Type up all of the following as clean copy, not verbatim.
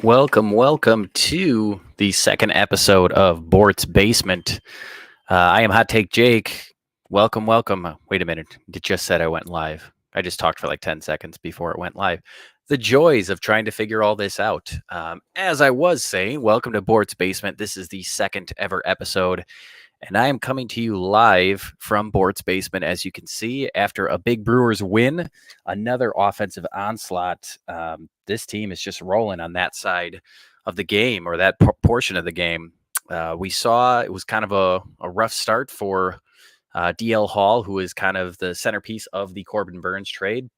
Welcome to the second episode of Bort's Basement. I am Hot Take Jake. Welcome. Wait a minute. It just said I went live. I just talked for like 10 seconds before it went live. The joys of trying to figure all this out. As I was saying, welcome to Bort's Basement. This is the second ever episode, and I am coming to you live from Bort's Basement, as you can see, after a big Brewers win, another offensive onslaught. This team is just rolling on that side of the game, or that portion of the game. We saw it was kind of a rough start for DL Hall, who is kind of the centerpiece of the Corbin Burns trade.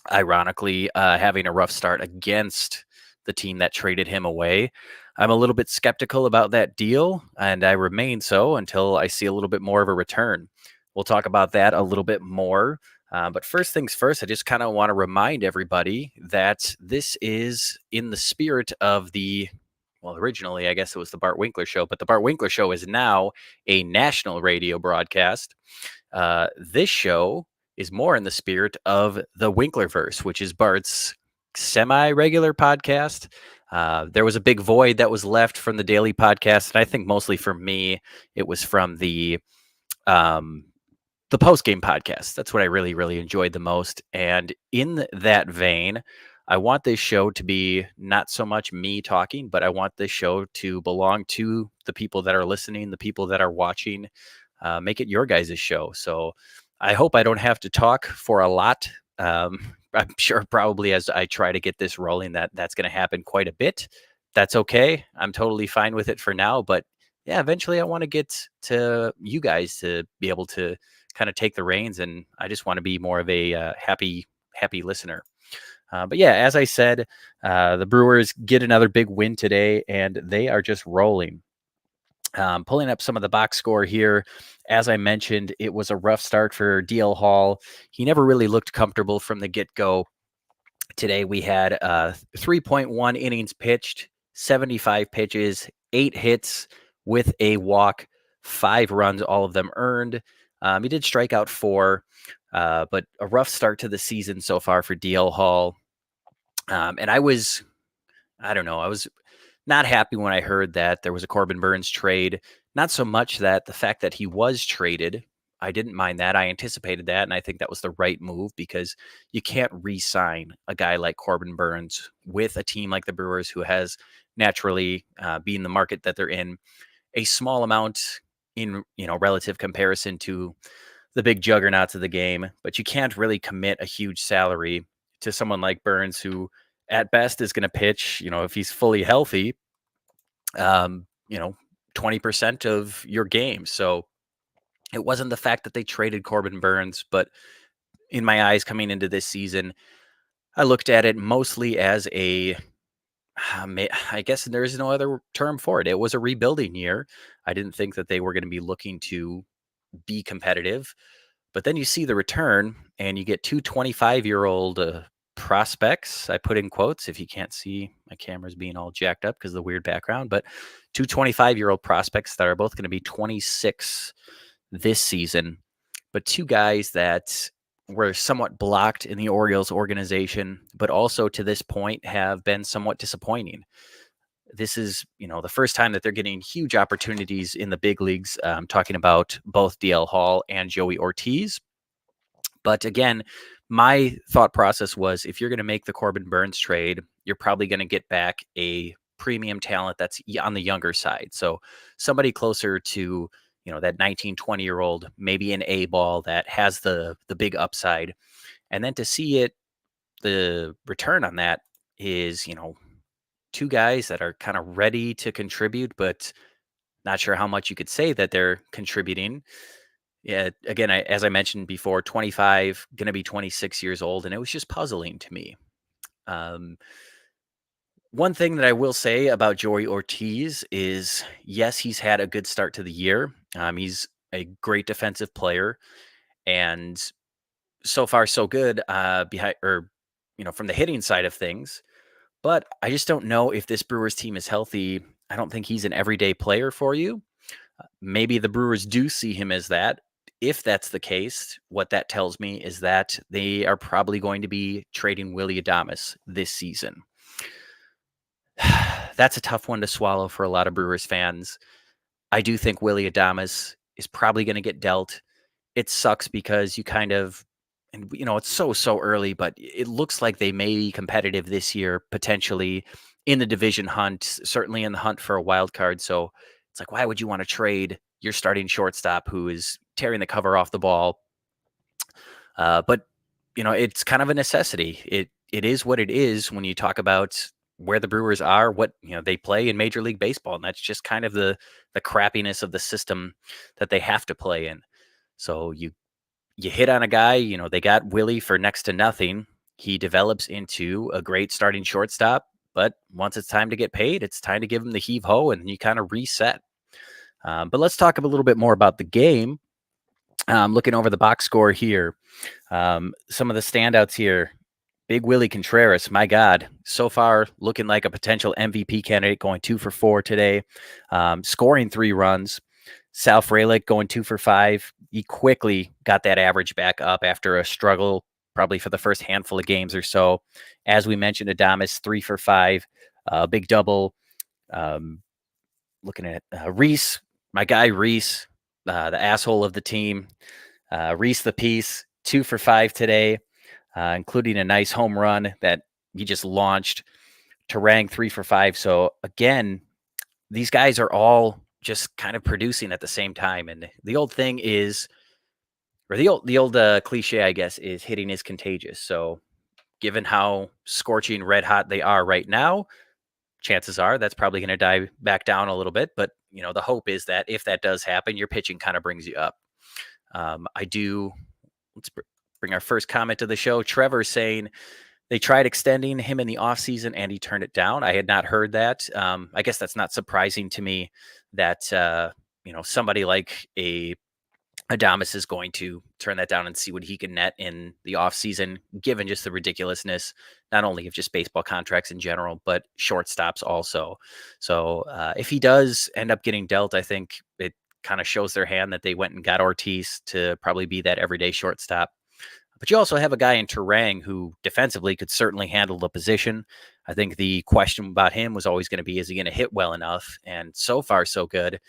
Ironically, having a rough start against the team that traded him away. I'm a little bit skeptical about that deal, and I remain so until I see a little bit more of a return. We'll talk about that a little bit more. But first things first, I just kind of want to remind everybody that this is in the spirit of originally, I guess it was the Bart Winkler Show, but the Bart Winkler Show is now a national radio broadcast. This show is more in the spirit of the Winklerverse, which is Bart's semi-regular podcast. There was a big void that was left from the daily podcast, and I think mostly for me, it was from the Postgame podcast. That's what I really enjoyed the most. And in that vein, I want this show to be not so much me talking, but I want this show to belong to the people that are listening, the people that are watching. Make it your guys' show. So I hope I don't have to talk for a lot. I'm sure probably as I try to get this rolling, that's going to happen quite a bit. That's okay. I'm totally fine with it for now. But yeah, eventually I want to get to you guys to be able to kind of take the reins, and I just want to be more of a happy listener. But yeah, as I said, the Brewers get another big win today, and they are just rolling. Pulling up some of the box score here, as I mentioned, it was a rough start for DL Hall. He never really looked comfortable from the get-go. Today we had 3.1 innings pitched, 75 pitches, 8 hits with a walk, 5 runs, all of them earned. He did strike out 4, but a rough start to the season so far for DL Hall. And I was not happy when I heard that there was a Corbin Burns trade. Not so much that the fact that he was traded. I didn't mind that. I anticipated that, and I think that was the right move because you can't re-sign a guy like Corbin Burns with a team like the Brewers, who has naturally, being the market that they're in, a small amount in relative comparison to the big juggernauts of the game. But you can't really commit a huge salary to someone like Burns, who at best is going to pitch, if he's fully healthy, um, you know, 20% of your game. So it wasn't the fact that they traded Corbin Burns, but in my eyes coming into this season, I looked at it mostly as I guess there is no other term for it. It was a rebuilding year. I didn't think that they were going to be looking to be competitive. But then you see the return, and you get two 25-year-old prospects. I put in quotes if you can't see my camera's being all jacked up because of the weird background, but two 25-year-old prospects that are both going to be 26 this season, but two guys that were somewhat blocked in the Orioles organization, but also to this point have been somewhat disappointing. This is, the first time that they're getting huge opportunities in the big leagues. I'm talking about both DL Hall and Joey Ortiz. But again, my thought process was, if you're going to make the Corbin Burns trade, you're probably going to get back a premium talent that's on the younger side. So somebody closer to, that 19, 20-year-old, maybe an A ball that has the big upside. And then to see the return on that is, two guys that are kind of ready to contribute, but not sure how much you could say that they're contributing. Yeah, again, as I mentioned before, 25, going to be 26 years old, and it was just puzzling to me. Um, One thing that I will say about Joey Ortiz is, yes, he's had a good start to the year. He's a great defensive player, and so far so good from the hitting side of things. But I just don't know if this Brewers team is healthy. I don't think he's an everyday player for you. Maybe the Brewers do see him as that. If that's the case, what that tells me is that they are probably going to be trading Willy Adames this season. That's a tough one to swallow for a lot of Brewers fans. I do think Willie Adames is probably going to get dealt. It sucks because you kind of, and it's so early, but it looks like they may be competitive this year, potentially in the division hunt, certainly in the hunt for a wild card. So it's like, why would you want to trade your starting shortstop who is tearing the cover off the ball? But it's kind of a necessity. It is what it is when you talk about where the Brewers are, what they play in Major League Baseball, and that's just kind of the crappiness of the system that they have to play in. So you hit on a guy, they got Willie for next to nothing. He develops into a great starting shortstop, but once it's time to get paid, it's time to give him the heave ho, and you kind of reset. But let's talk a little bit more about the game. Looking over the box score here, some of the standouts here. Big Willie Contreras, my God, so far looking like a potential MVP candidate, going 2 for 4 today, scoring 3 runs. Sal Frelick going 2 for 5. He quickly got that average back up after a struggle, probably for the first handful of games or so. As we mentioned, Adames 3 for 5, big double. Looking at Reese, my guy Reese, the asshole of the team. Reese the Piece, 2 for 5 today, including a nice home run that he just launched. Terang 3 for 5. So again, these guys are all just kind of producing at the same time. And the old thing is, or the old cliche, I guess, is hitting is contagious. So given how scorching red hot they are right now, chances are that's probably going to die back down a little bit. But the hope is that if that does happen, your pitching kind of brings you up. Let's bring our first comment to the show. Trevor saying they tried extending him in the offseason and he turned it down. I had not heard that. I guess that's not surprising to me that, somebody like Adames is going to turn that down and see what he can net in the offseason, given just the ridiculousness, not only of just baseball contracts in general, but shortstops also. So if he does end up getting dealt, I think it kind of shows their hand that they went and got Ortiz to probably be that everyday shortstop. But you also have a guy in Terang who defensively could certainly handle the position. I think the question about him was always going to be, is he going to hit well enough? And so far, so good.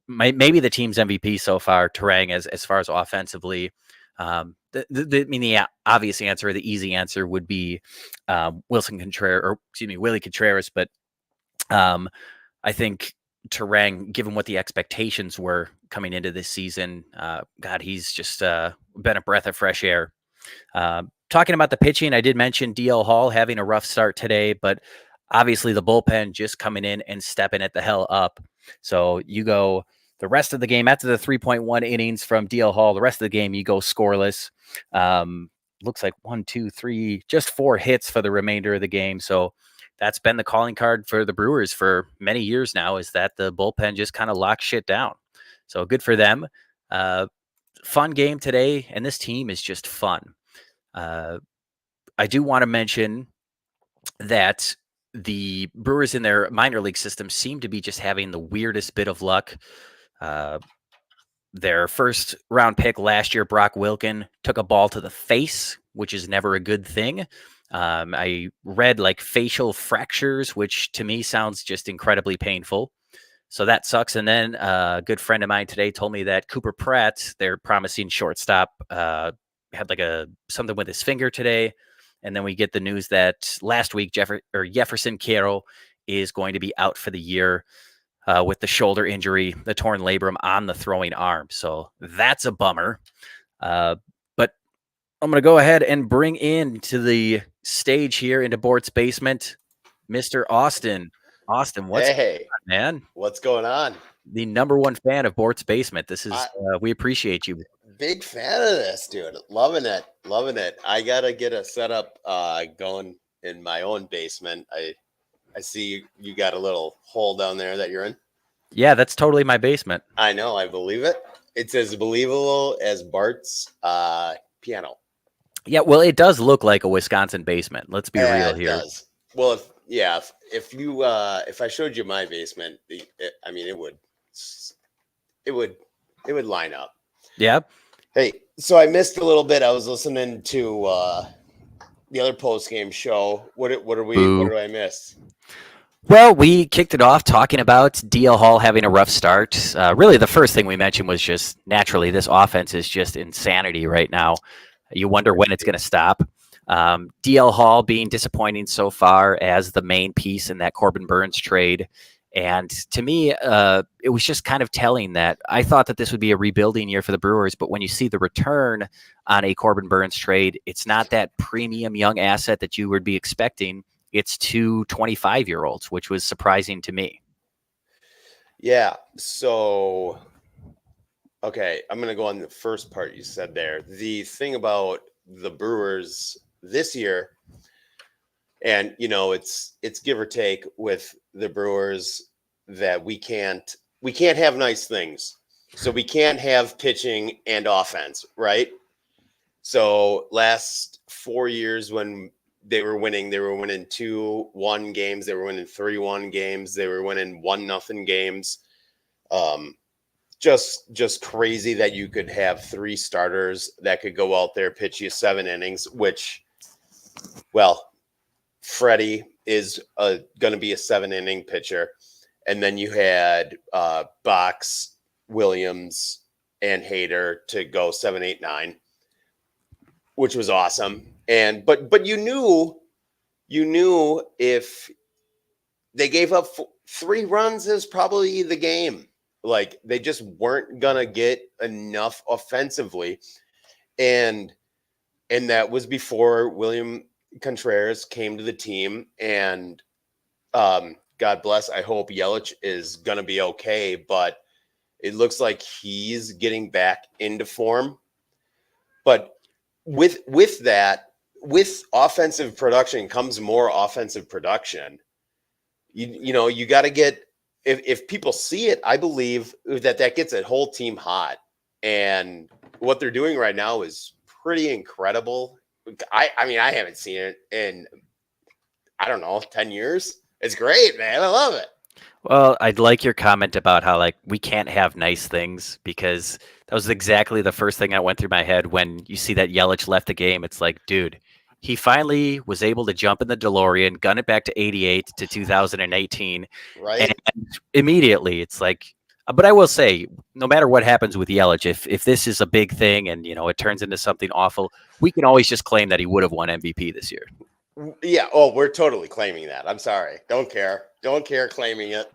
Maybe the team's MVP so far, Terang, as far as offensively. The obvious answer, the easy answer would be Willie Contreras. But I think Terang, given what the expectations were coming into this season, God, he's just been a breath of fresh air. Talking about the pitching, I did mention DL Hall having a rough start today, but obviously the bullpen just coming in and stepping it the hell up. So you go the rest of the game after the 3.1 innings from DL Hall, the rest of the game you go scoreless. Looks like 1, 2, 3, just 4 hits for the remainder of the game. So that's been the calling card for the Brewers for many years now, is that the bullpen just kind of locks shit down. So good for them. Fun game today, and this team is just fun. I do want to mention that the Brewers in their minor league system seem to be just having the weirdest bit of luck. Their first round pick last year, Brock Wilken, took a ball to the face, which is never a good thing. I read like facial fractures, which to me sounds just incredibly painful. So that sucks. And then a good friend of mine today told me that Cooper Pratt, their promising shortstop, had like something with his finger today. And then we get the news that last week Jefferson Carroll is going to be out for the year with the shoulder injury, the torn labrum on the throwing arm. So that's a bummer. But I'm going to go ahead and bring in to the stage here into Bort's basement, Mr. Austin. Austin, what's going on, man? What's going on? The number one fan of Bort's basement. This is we appreciate you. Big fan of this, dude. Loving it. I gotta get a setup going in my own basement. I see you got a little hole down there that you're in. Yeah, that's totally my basement. I know, I believe it. It's as believable as Bart's piano. Yeah, well, it does look like a Wisconsin basement. Let's be real here. It does. Well, if I showed you my basement, it would line up. Yeah. Hey, so I missed a little bit. I was listening to the other post game show. What Boo. do I miss? Well, we kicked it off talking about DL Hall having a rough start. Really, the first thing we mentioned was just naturally this offense is just insanity right now. You wonder when it's going to stop. DL Hall being disappointing so far as the main piece in that Corbin Burns trade. And to me, it was just kind of telling that I thought that this would be a rebuilding year for the Brewers. But when you see the return on a Corbin Burns trade, it's not that premium young asset that you would be expecting. It's two 25-year-olds, which was surprising to me. Yeah. So, okay, I'm going to go on the first part you said there. The thing about the Brewers this year, and it's give or take with the Brewers that we can't have nice things. So we can't have pitching and offense, right? So last 4 years when they were winning 2-1 games, they were winning 3-1 games, they were winning 1-0 games. Just crazy that you could have 3 starters that could go out there, pitch you 7 innings, which, well, Freddie is going to be a 7-inning pitcher. And then you had Box, Williams, and Hader to go 7, 8, 9, which was awesome. And but you knew if they gave up 3 runs is probably the game. Like they just weren't gonna get enough offensively, and that was before William Contreras came to the team. And God bless. I hope Yelich is gonna be okay, but it looks like he's getting back into form. But with that, with offensive production comes more offensive production. You got to get, if people see it, I believe that gets a whole team hot. And what they're doing right now is pretty incredible. I mean, I haven't seen it in, I don't know, 10 years. It's great, man. I love it. Well, I'd like your comment about how we can't have nice things, because that was exactly the first thing that went through my head when you see that Yelich left the game. It's like, dude, he finally was able to jump in the DeLorean, gun it back to 88 to 2018, Right? and immediately it's like. But I will say, no matter what happens with Yelich, if this is a big thing and it turns into something awful, we can always just claim that he would have won MVP this year. Yeah. Oh, we're totally claiming that. I'm sorry. Don't care claiming it.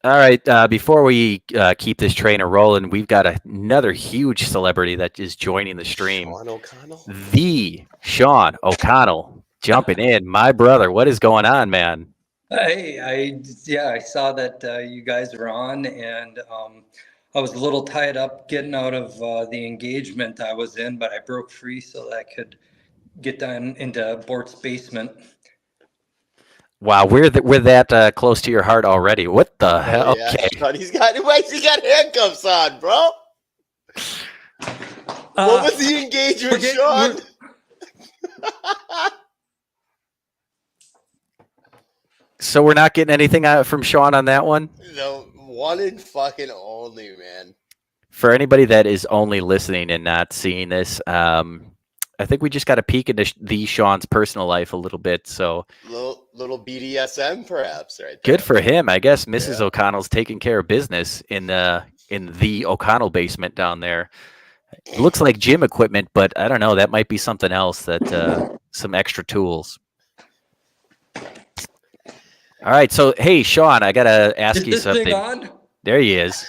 All right. Before we keep this train rolling, we've got another huge celebrity that is joining the stream. Sean O'Connell? The Sean O'Connell jumping in. My brother, what is going on, man? Hey, I saw that you guys were on, and I was a little tied up getting out of the engagement I was in, but I broke free so that I could get down into Bort's basement. Wow, we're that close to your heart already. What the hell? Yeah, Okay. Sean, he's got handcuffs on, bro. What was the engagement, Sean? So we're not getting anything from Sean on that one? No, one and fucking only, man. For anybody that is only listening and not seeing this, I think we just got a peek into the Sean's personal life a little bit. So little BDSM, perhaps, right there. Good for him. I guess Mrs. O'Connell's taking care of business in the O'Connell basement down there. It looks like gym equipment, but I don't know. That might be something else. Some extra tools. All right. So hey, Sean, I gotta ask you something. Thing on? There he is.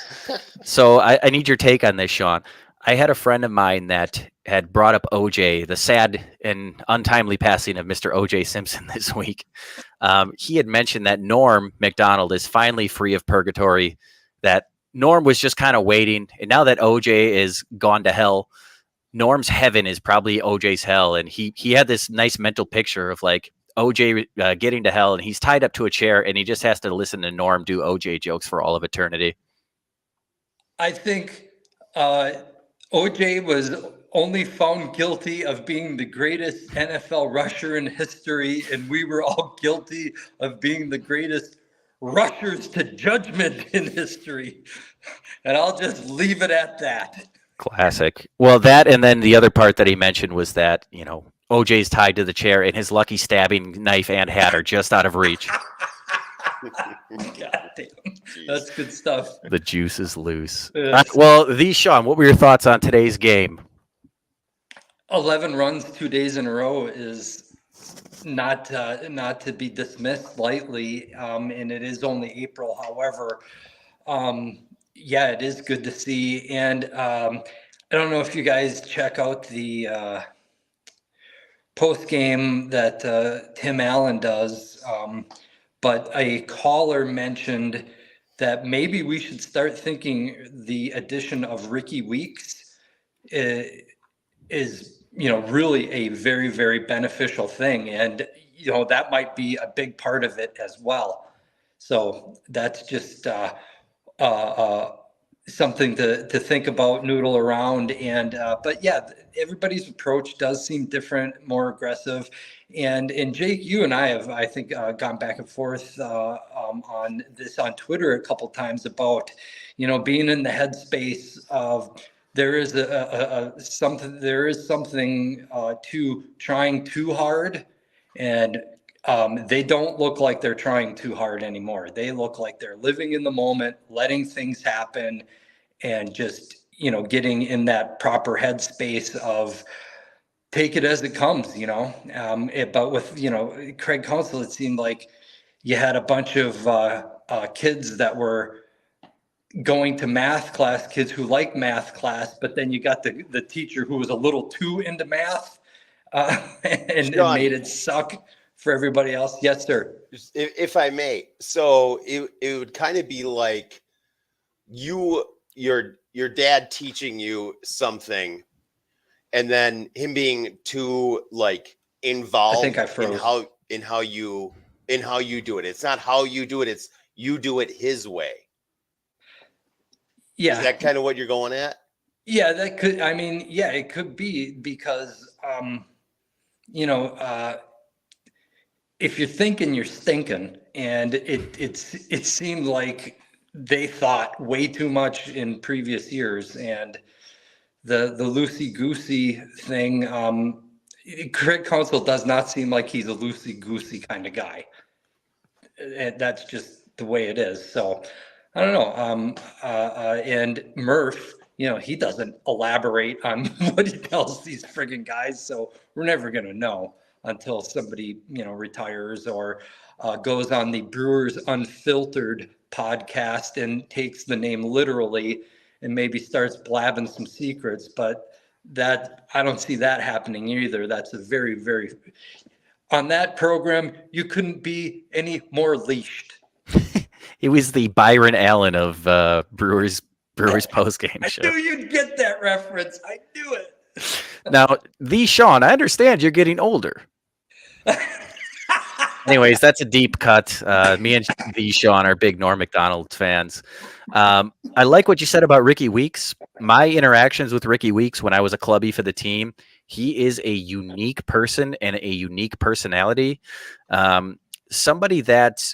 So I need your take on this, Sean. I had a friend of mine that had brought up OJ, the sad and untimely passing of Mr. OJ Simpson this week. He had mentioned that Norm Macdonald is finally free of purgatory, that Norm was just kind of waiting. And now that OJ is gone to hell, Norm's heaven is probably OJ's hell. And he had this nice mental picture of OJ getting to hell, and he's tied up to a chair, and he just has to listen to Norm do OJ jokes for all of eternity. I think OJ was only found guilty of being the greatest NFL rusher in history, and we were all guilty of being the greatest rushers to judgment in history. And I'll just leave it at that. Classic. Well, that, and then the other part that he mentioned was that, OJ's tied to the chair, and his lucky stabbing knife and hat are just out of reach. God damn. Jeez. That's good stuff. The juice is loose. Yes. Well, Sean, what were your thoughts on today's game? 11 runs 2 days in a row is not to be dismissed lightly, and it is only April. However, yeah, it is good to see. And I don't know if you guys check out the post game that Tim Allen does, but a caller mentioned that maybe we should start thinking the addition of Ricky Weeks is really a very, very beneficial thing, and that might be a big part of it as well. So that's just something to think about, noodle around. And but yeah, everybody's approach does seem different, more aggressive. And Jake, you and I have, I think, gone back and forth on this on Twitter a couple times about being in the headspace of there is something to trying too hard, and they don't look like they're trying too hard anymore. They look like they're living in the moment, letting things happen, and just getting in that proper headspace of take it as it comes. But with Craig Counsell, it seemed like you had a bunch of kids that were going to math class, kids who like math class, but then you got the teacher who was a little too into math and made it suck for everybody else. Yes, sir. If I may, so it would kind of be like your dad teaching you something, and then him being too involved in how you do it. It's not how you do it; it's you do it his way. Yeah. Is that kind of what you're going at? Yeah, that could. I mean, yeah, it could be because if you're thinking, you're stinking, and it seemed like they thought way too much in previous years, and the loosey goosey thing. Craig Counsell does not seem like he's a loosey goosey kind of guy, and that's just the way it is. So I don't know. And Murph, he doesn't elaborate on what he tells these friggin' guys, so we're never gonna know until somebody retires or goes on the Brewers Unfiltered podcast and takes the name literally and maybe starts blabbing some secrets. But that I don't see that happening either. That's a very, very on that program. You couldn't be any more leashed. It was the Byron Allen of Brewers postgame show. I knew you'd get that reference. I knew it. Now, Sean, I understand you're getting older. Anyways, that's a deep cut. Me and Sean are big Norm Macdonald fans. I like what you said about Ricky Weeks. My interactions with Ricky Weeks when I was a clubby for the team, he is a unique person and a unique personality. Somebody that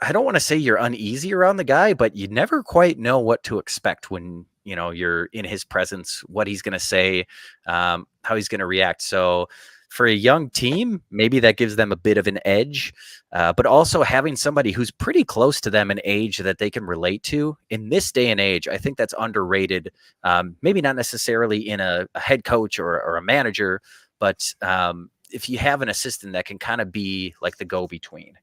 I don't want to say you're uneasy around the guy, but you never quite know what to expect when you're in his presence, what he's going to say, how he's going to react. So for a young team, maybe that gives them a bit of an edge, but also having somebody who's pretty close to them in age that they can relate to in this day and age, I think that's underrated. Maybe not necessarily in a head coach or a manager, but if you have an assistant that can kind of be like the go-between.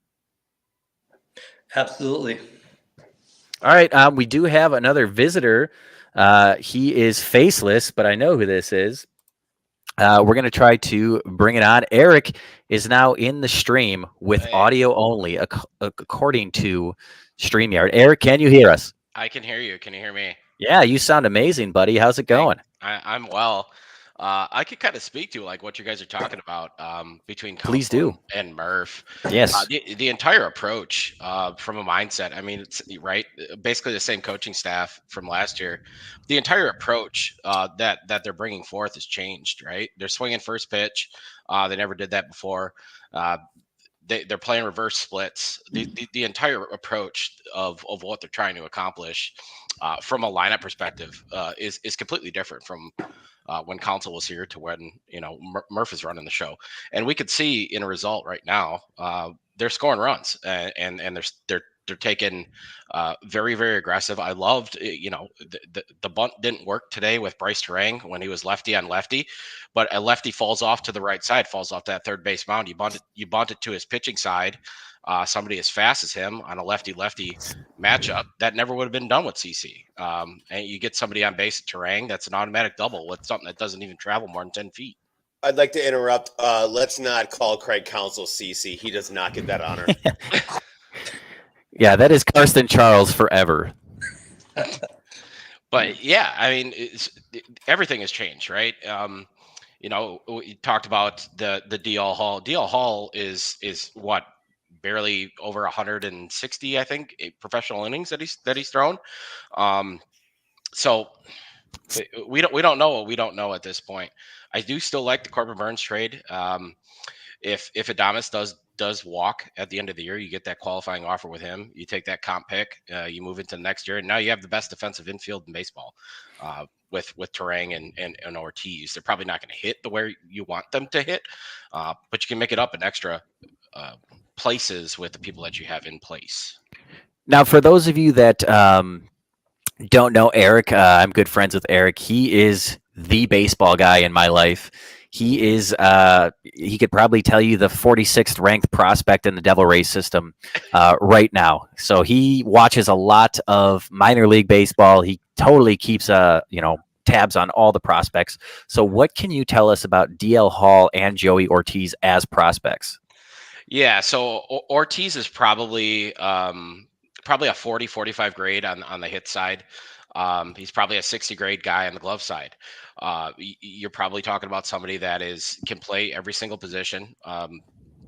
Absolutely. All right. We do have another visitor. He is faceless, but I know who this is. We're going to try to bring it on. Eric is now in the stream with audio only, according to StreamYard. Eric, can you hear us? I can hear you. Can you hear me? Yeah, you sound amazing, buddy. How's it going? I'm well. I could kind of speak to what you guys are talking about between Please do. and Murph. Yes. The entire approach from a mindset. I mean, it's right. Basically, the same coaching staff from last year. The entire approach that they're bringing forth has changed. Right. They're swinging first pitch. They never did that before. they're playing reverse splits. The entire approach of what they're trying to accomplish from a lineup perspective is completely different from when Council was here to when Murph is running the show, and we could see in a result right now they're scoring runs and they're taking very, very aggressive. I loved the bunt didn't work today with Bryce Terang when he was lefty on lefty, but a lefty falls off to the right side, falls off that third base mound. You bunt it to his pitching side. Somebody as fast as him on a lefty-lefty matchup that never would have been done with CC. And you get somebody on base at Terang, that's an automatic double with something that doesn't even travel more than 10 feet. I'd like to interrupt. Let's not call Craig Counsell CC. He does not get that honor. Yeah, that is Karsten Charles forever. But yeah, I mean, everything has changed, right? We talked about the DL Hall. DL Hall is what, barely over 160, I think, professional innings that he's thrown. So we don't know what we don't know at this point. I do still like the Corbin Burns trade. If Adames does walk at the end of the year, you get that qualifying offer with him. You take that comp pick, you move into the next year, and now you have the best defensive infield in baseball with Terang and Ortiz. They're probably not going to hit the where you want them to hit, but you can make it up in extra places with the people that you have in place. Now, for those of you that don't know Eric, I'm good friends with Eric. He is the baseball guy in my life. He is, he could probably tell you the 46th ranked prospect in the Devil Rays system right now. So he watches a lot of minor league baseball. He totally keeps, tabs on all the prospects. So what can you tell us about DL Hall and Joey Ortiz as prospects? Yeah, so Ortiz is probably a 40, 45 grade on the hit side. He's probably a 60 grade guy on the glove side. You're probably talking about somebody that can play every single position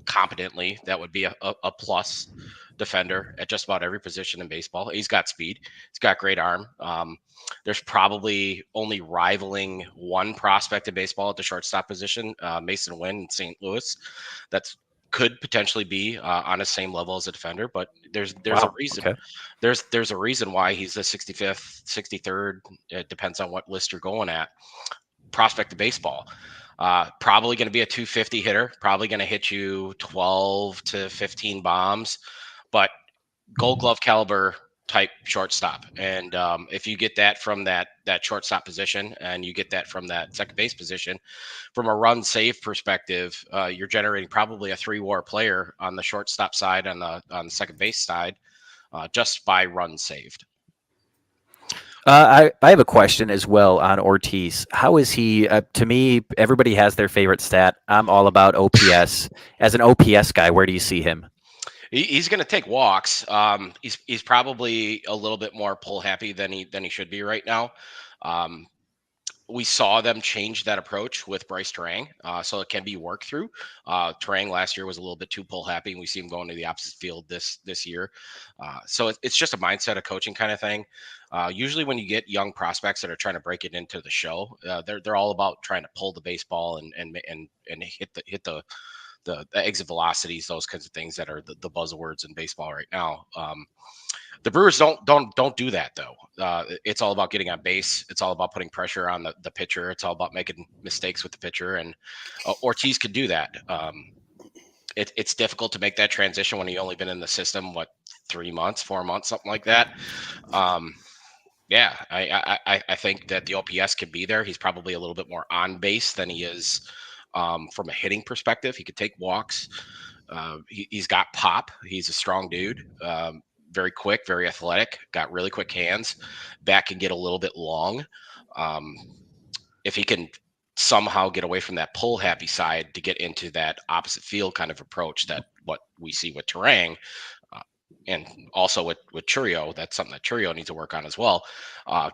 competently. That would be a plus defender at just about every position in baseball. He's got speed. He's got great arm. There's probably only rivaling one prospect in baseball at the shortstop position, Mason Wynn in St. Louis. That's could potentially be on the same level as a defender, but there's a reason. Okay. There's a reason why he's the 65th, 63rd. It depends on what list you're going at. Prospect of baseball. Probably going to be a 250 hitter. Probably going to hit you 12 to 15 bombs, but Gold Glove caliber type shortstop. And if you get that from that shortstop position, and you get that from that second base position, from a run save perspective, you're generating probably a 3-WAR player on the shortstop side, on the second base side, just by run saved. I have a question as well on Ortiz. How is he? To me, everybody has their favorite stat. I'm all about OPS. As an OPS guy, where do you see him? He's going to take walks. He's probably a little bit more pull happy than he should be right now. We saw them change that approach with Bryce Terang, so it can be worked through. Terang last year was a little bit too pull happy, and we see him going to the opposite field this year. So it's just a mindset of coaching kind of thing. Usually, when you get young prospects that are trying to break it into the show, they're all about trying to pull the baseball and hit the exit velocities, those kinds of things that are the buzzwords in baseball right now. The Brewers don't do that though. It's all about getting on base. It's all about putting pressure on the pitcher. It's all about making mistakes with the pitcher, and Ortiz could do that. It's difficult to make that transition when you've only been in the system 3 months, 4 months, something like that. Yeah, I think that the OPS could be there. He's probably a little bit more on base than he is from a hitting perspective. He could take walks. He's got pop. He's a strong dude. Very quick, very athletic, got really quick hands. Back can get a little bit long. If he can somehow get away from that pull happy side to get into that opposite field kind of approach, that what we see with Terang, and also with Churio, that's something that Churio needs to work on as well.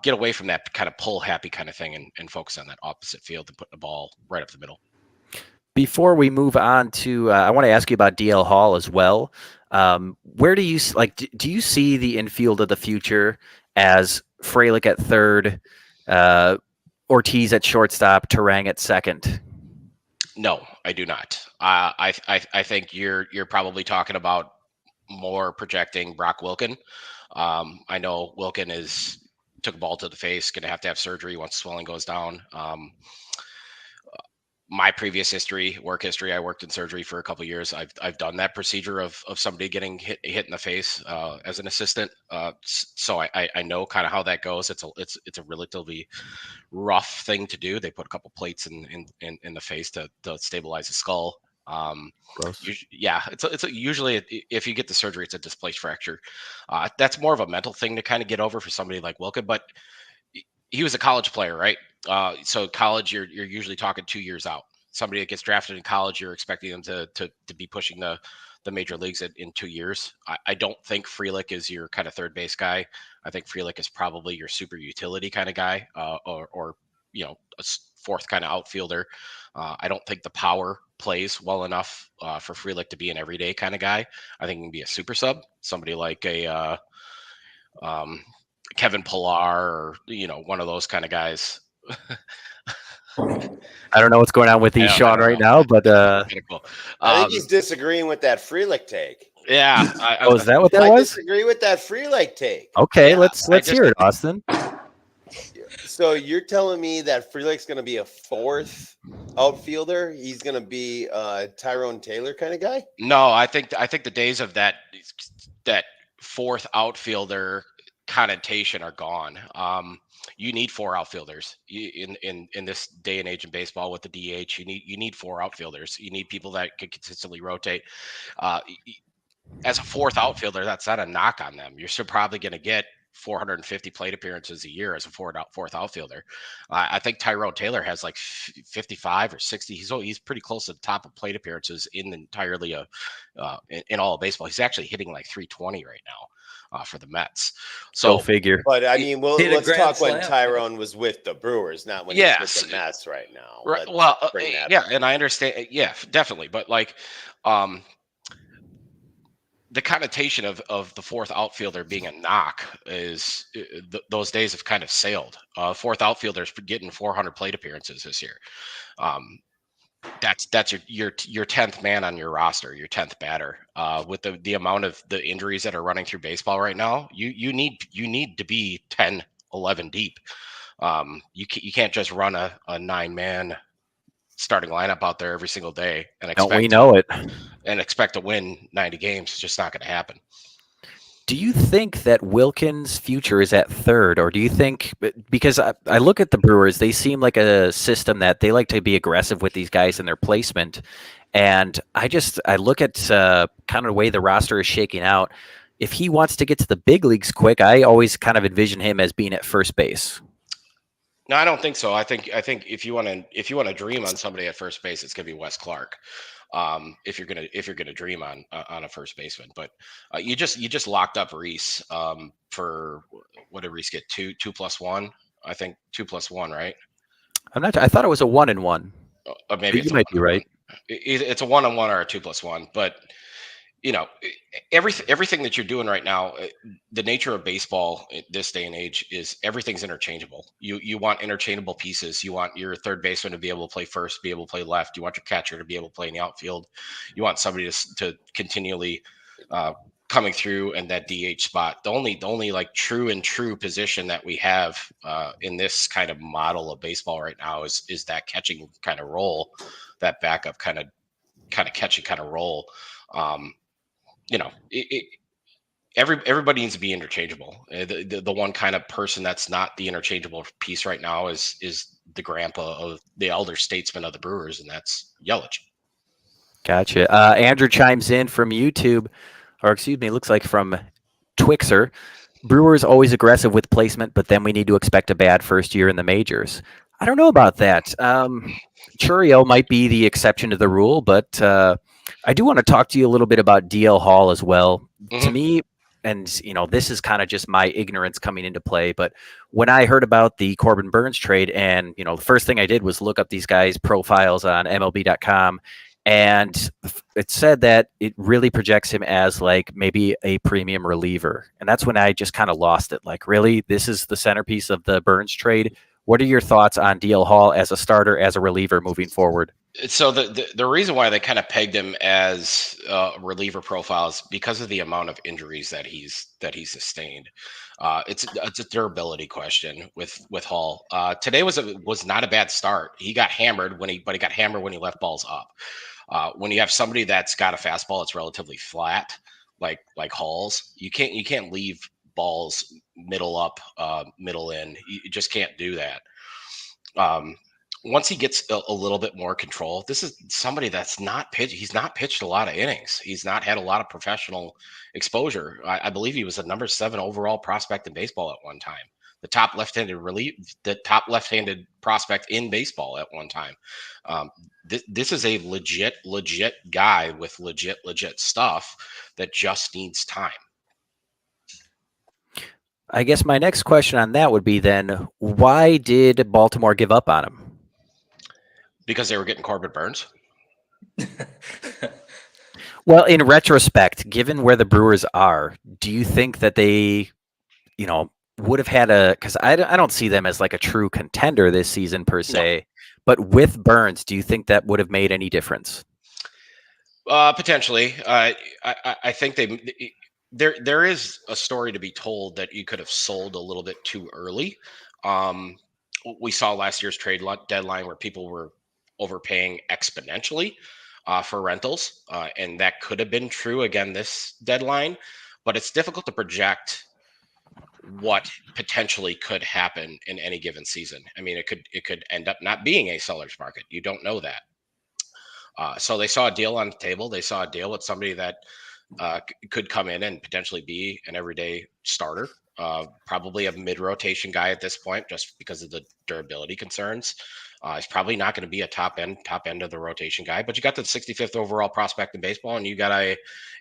Get away from that kind of pull happy kind of thing and focus on that opposite field and put the ball right up the middle. Before we move on to, I want to ask you about DL Hall as well. Where do you do you see the infield of the future as Frelick at third, Ortiz at shortstop, Terang at second? No, I do not. I think you're probably talking about more projecting Brock Wilken. I know Wilken took a ball to the face, going to have surgery once swelling goes down. My previous work history, I worked in surgery for a couple of years. I've done that procedure of somebody getting hit in the face as an assistant. So I know kind of how that goes. It's a relatively rough thing to do. They put a couple plates in the face to stabilize the skull. Gross. Usually if you get the surgery, it's a displaced fracture. That's more of a mental thing to kind of get over for somebody like Wilken, but he was a college player, right? So college, you're usually talking 2 years out. Somebody that gets drafted in college, you're expecting them to be pushing the major leagues in 2 years. I don't think Frelick is your kind of third base guy. I think Frelick is probably your super utility kind of guy, or a fourth kind of outfielder. I don't think the power plays well enough for Frelick to be an everyday kind of guy. I think he can be a super sub, somebody like a Kevin Pillar, or one of those kind of guys. I don't know what's going on with these, Sean, right now, but cool. I think he's disagreeing with that Frelick take. Yeah. Is that what that I was? disagree with that Frelick take. Okay, Yeah, let's hear it, Austin. So you're telling me that Frelick's going to be a fourth outfielder? He's going to be a Tyrone Taylor kind of guy? No, I think the days of that fourth outfielder connotation are gone. You need four outfielders in this day and age in baseball with the DH. You need four outfielders. You need people that can consistently rotate. As a fourth outfielder, that's not a knock on them. You're still probably going to get 450 plate appearances a year as a fourth outfielder. I think Tyrone Taylor has like 55 or 60. He's pretty close to the top of plate appearances in all of baseball. He's actually hitting like 320 right now for the Mets. So Go figure. But I mean, let's talk when slam. Tyrone was with the Brewers, not when he's with the Mets right now. Right. Let's Well, bring that yeah, up. and I understand. Yeah, definitely. But like, the connotation of the fourth outfielder being a knock is those days have kind of sailed. Fourth outfielders getting 400 plate appearances this year. That's your 10th man on your roster, your 10th batter. With the amount of the injuries that are running through baseball right now, you need to be 10, 11 deep. You can't just run a 9-man starting lineup out there every single day and expect to win 90 games. It's just not going to happen. Do you think that Wilkins' future is at third, or do you think, because I look at the Brewers, they seem like a system that they like to be aggressive with these guys in their placement, and I look at kind of the way the roster is shaking out. If he wants to get to the big leagues quick, I always kind of envision him as being at first base. No, I don't think so. I think if you want to dream on somebody at first base, it's going to be Wes Clark. If you're gonna dream on a first baseman, but you just locked up Reese for what did Reese get? 2+1? I think 2+1, right? I'm not. I thought it was a 1-1. Maybe you might be right. It's a 1-1 or a 2+1, but everything that you're doing right now, the nature of baseball at this day and age is everything's interchangeable. You want interchangeable pieces. You want your third baseman to be able to play first, be able to play left. You want your catcher to be able to play in the outfield. You want somebody to continually coming through in that DH spot. The only like true position that we have in this kind of model of baseball right now is that catching kind of role, that backup kind of catching kind of role. Everybody needs to be interchangeable. The one kind of person that's not the interchangeable piece right now is the grandpa of the elder statesman of the Brewers, and that's Yelich. Gotcha. Andrew chimes in from YouTube, or excuse me, looks like from Twixer. Brewers always aggressive with placement, but then we need to expect a bad first year in the majors. I don't know about that. Churio might be the exception to the rule, but I do want to talk to you a little bit about DL Hall as well. Mm-hmm. To me, and this is kind of just my ignorance coming into play, but when I heard about the Corbin Burnes trade, and the first thing I did was look up these guys' profiles on MLB.com, and it said that it really projects him as like maybe a premium reliever, and that's when I just kind of lost it. Like, really, this is the centerpiece of the Burnes trade? What are your thoughts on DL Hall as a starter, as a reliever moving forward? So the reason why they kind of pegged him as reliever profile is because of the amount of injuries that he's sustained. It's a durability question with Hall. Today was not a bad start. He got hammered but he got hammered when he left balls up. When you have somebody that's got a fastball that's relatively flat, like Hall's, you can't leave balls middle up, middle in. You just can't do that. Once he gets a little bit more control, this is somebody that's not pitched. He's not pitched a lot of innings. He's not had a lot of professional exposure. I believe he was a number 7 overall prospect in baseball at one time. The top left-handed prospect in baseball at one time. This is a legit guy with legit stuff that just needs time. I guess my next question on that would be then, why did Baltimore give up on him? Because they were getting Corbin Burns. Well, in retrospect, given where the Brewers are, do you think that they, would have had because I don't see them as like a true contender this season per se, but with Burns, do you think that would have made any difference? Potentially. I think there is a story to be told that you could have sold a little bit too early. We saw last year's trade deadline where people were overpaying exponentially for rentals, and that could have been true again this deadline. But it's difficult to project what potentially could happen in any given season. I mean, it could end up not being a seller's market. You don't know that. So they saw a deal on the table. They saw a deal with somebody that could come in and potentially be an everyday starter, probably a mid-rotation guy at this point, just because of the durability concerns. He's probably not going to be a top end of the rotation guy, but you got the 65th overall prospect in baseball, and you got a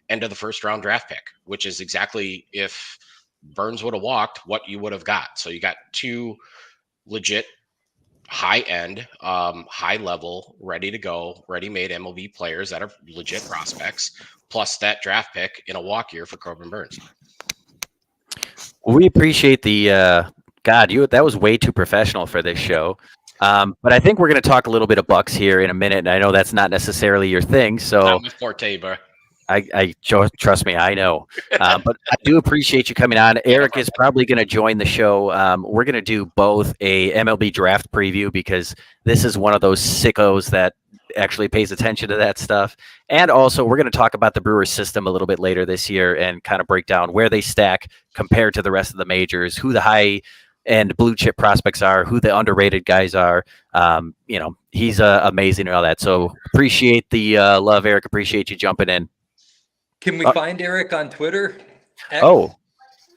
end of the first round draft pick, which is exactly, if Burns would have walked, what you would have got. So you got 2 legit high end, high level, ready to go, ready made MLB players that are legit prospects, plus that draft pick in a walk year for Corbin Burns. We appreciate the that was way too professional for this show. But I think we're going to talk a little bit of Bucks here in a minute, and I know that's not necessarily your thing. So not my forte, bro. Trust me, I know. But I do appreciate you coming on. Eric is probably going to join the show. We're going to do both a MLB draft preview, because this is one of those sickos that actually pays attention to that stuff. And also, we're going to talk about the Brewers system a little bit later this year and kind of break down where they stack compared to the rest of the majors, who the high and blue chip prospects are, who the underrated guys are. He's amazing and all that. So appreciate the love, Eric. Appreciate you jumping in. Can we find Eric on Twitter? X? Oh,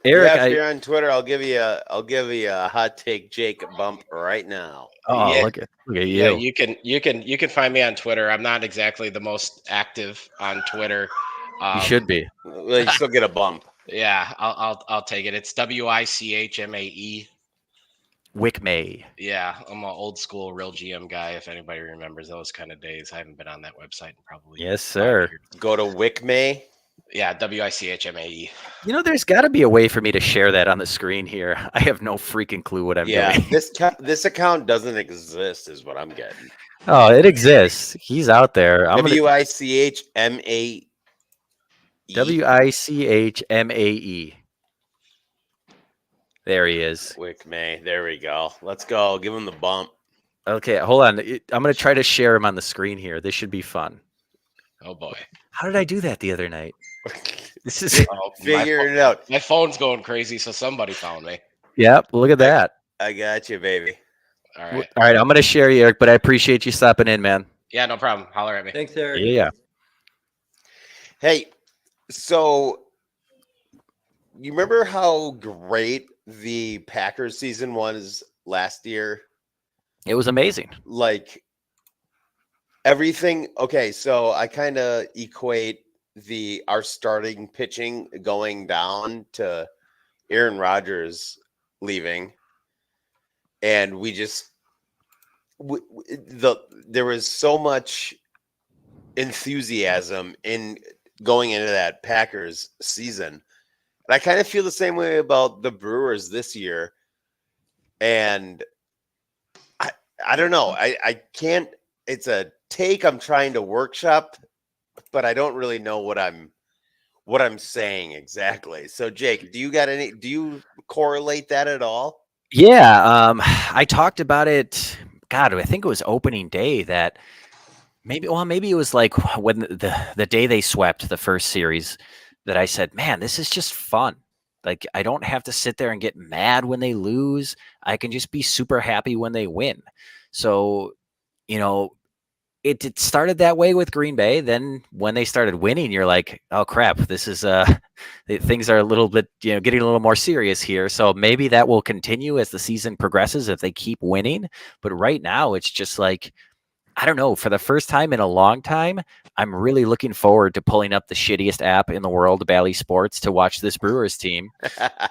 Eric, if you're on Twitter, I'll give you a hot take Jake bump right now. Oh, yeah. look at you. Yeah, you can find me on Twitter. I'm not exactly the most active on Twitter. You should be. Well, you still get a bump. Yeah, I'll take it. It's WICHMAE. Wickmay. Yeah, I'm an old school real GM guy. If anybody remembers those kind of days, I haven't been on that website in probably. Yes, sir. Go to Wickmay. Yeah, WICHMAE. There's got to be a way for me to share that on the screen here. I have no freaking clue what I'm doing. This account doesn't exist, is what I'm getting. Oh, it exists. He's out there. WICHMAE. WICHMAE. There he is. Wickmay. There we go. Let's go. Give him the bump. Okay, hold on. I'm going to try to share him on the screen here. This should be fun. Oh boy. How did I do that the other night? This is Figure it out. My phone's going crazy, so somebody found me. Yep, look at that. I got you, baby. All right. All right, I'm going to share you, Eric, but I appreciate you stopping in, man. Yeah, no problem. Holler at me. Thanks, Eric. Yeah. Hey, so you remember how great the Packers season was last year? It was amazing. Like everything. Okay, so I kind of equate our starting pitching going down to Aaron Rodgers leaving, and there was so much enthusiasm in going into that Packers season. And I kind of feel the same way about the Brewers this year. And I don't know. I can't. It's a take I'm trying to workshop, but I don't really know what I'm saying exactly. So Jake, do you correlate that at all? Yeah, I talked about it. God, I think it was opening day that maybe it was like when the day they swept the first series that I said, man, this is just fun. Like I don't have to sit there and get mad when they lose. I can just be super happy when they win. So, you know, it started that way with Green Bay. Then when they started winning, you're like, oh crap, this is things are a little bit, getting a little more serious here. So maybe that will continue as the season progresses if they keep winning. But right now, it's just like, I don't know. For the first time in a long time, I'm really looking forward to pulling up the shittiest app in the world, Bally Sports, to watch this Brewers team,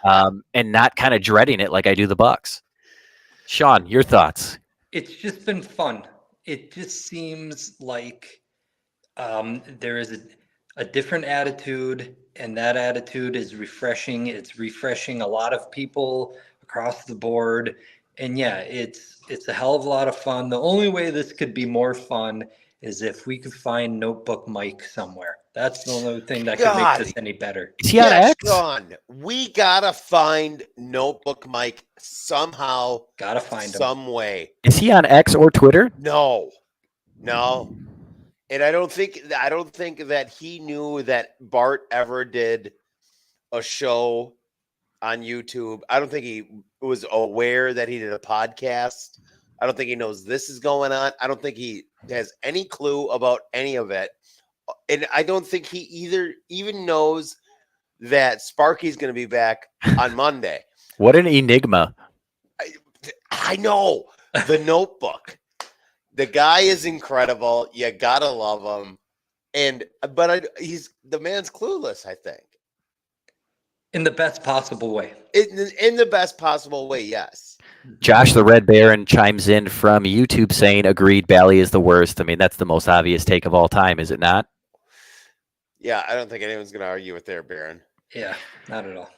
and not kind of dreading it like I do the Bucks. Sean, your thoughts? It's just been fun. It just seems like there is a different attitude, and that attitude is refreshing. It's refreshing a lot of people across the board. And yeah, it's a hell of a lot of fun. The only way this could be more fun is if we could find Notebook Mike somewhere. That's the only thing that could make God, this any better. Is he on yes, X? Sean, we gotta find Notebook Mike somehow, Gotta find him. some way. Is he on X or Twitter? No, and I don't think that he knew that Bart ever did a show on YouTube. I don't think he was aware that he did a podcast. I don't think he knows this is going on. I don't think he has any clue about any of it. And I don't think he even knows that Sparky's going to be back on Monday. What an enigma. I know. The Notebook. The guy is incredible. You got to love him. He's the man's clueless, I think. In the best possible way. In the best possible way, yes. Josh the Red Baron chimes in from YouTube saying, agreed, Bally is the worst. I mean, that's the most obvious take of all time, is it not? Yeah, I don't think anyone's going to argue with there, Baron. Yeah, not at all.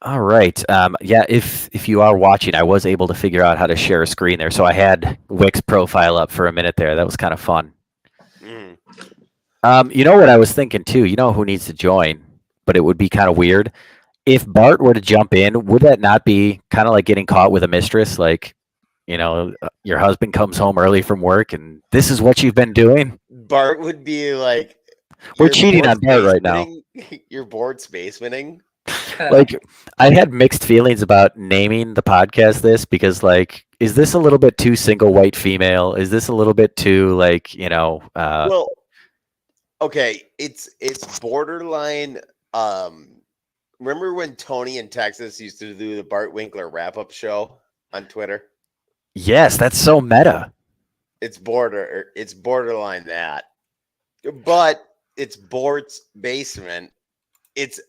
All right. Yeah, if you are watching, I was able to figure out how to share a screen there. So I had Wick's profile up for a minute there. That was kind of fun. Mm. You know what I was thinking too? You know who needs to join, but it would be kind of weird. If Bart were to jump in, would that not be kind of like getting caught with a mistress? Like, your husband comes home early from work and this is what you've been doing? Bart would be like, We're cheating on Bart right now. You're bored spacemanning. Like, I had mixed feelings about naming the podcast this because, like, is this a little bit too single white female? Is this a little bit too, like, well, okay, it's borderline. Remember when Tony in Texas used to do the Bart Winkler wrap-up show on Twitter? Yes, that's so meta. It's borderline that, but it's Bort's basement. It's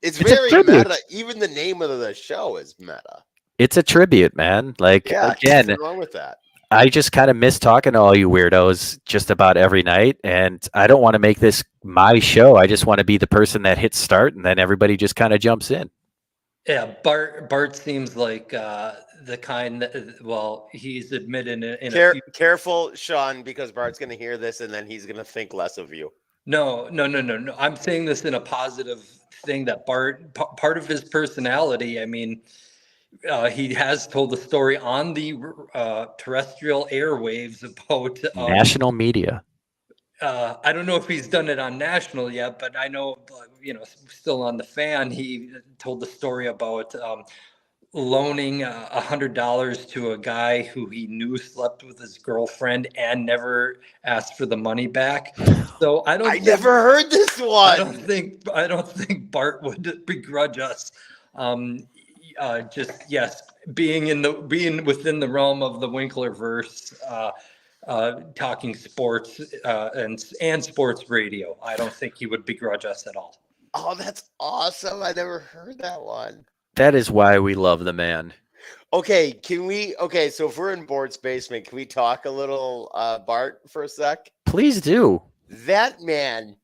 very meta. Even the name of the show is meta. It's a tribute, man. Like, Yeah, again, nothing wrong with that. I just kind of miss talking to all you weirdos just about every night, and I don't want to make this my show. I just want to be the person that hits start, and then everybody just kind of jumps in. Yeah, Bart seems like the kind that, well, he's admitted Careful, Sean, because Bart's going to hear this, and then he's going to think less of you. No. I'm saying this in a positive thing that Bart, part of his personality, I mean, he has told the story on the terrestrial airwaves about National media. I don't know if he's done it on national yet, but I know, still on the Fan, he told the story about loaning $100 to a guy who he knew slept with his girlfriend and never asked for the money back. So I never heard this one. I don't think Bart would begrudge us. Being within the realm of the Winklerverse, talking sports and sports radio. I don't think he would begrudge us at all. Oh, that's awesome. I never heard that one. That is why we love the man. Okay, so if we're in Bort's basement, can we talk a little Bart for a sec? Please do. That man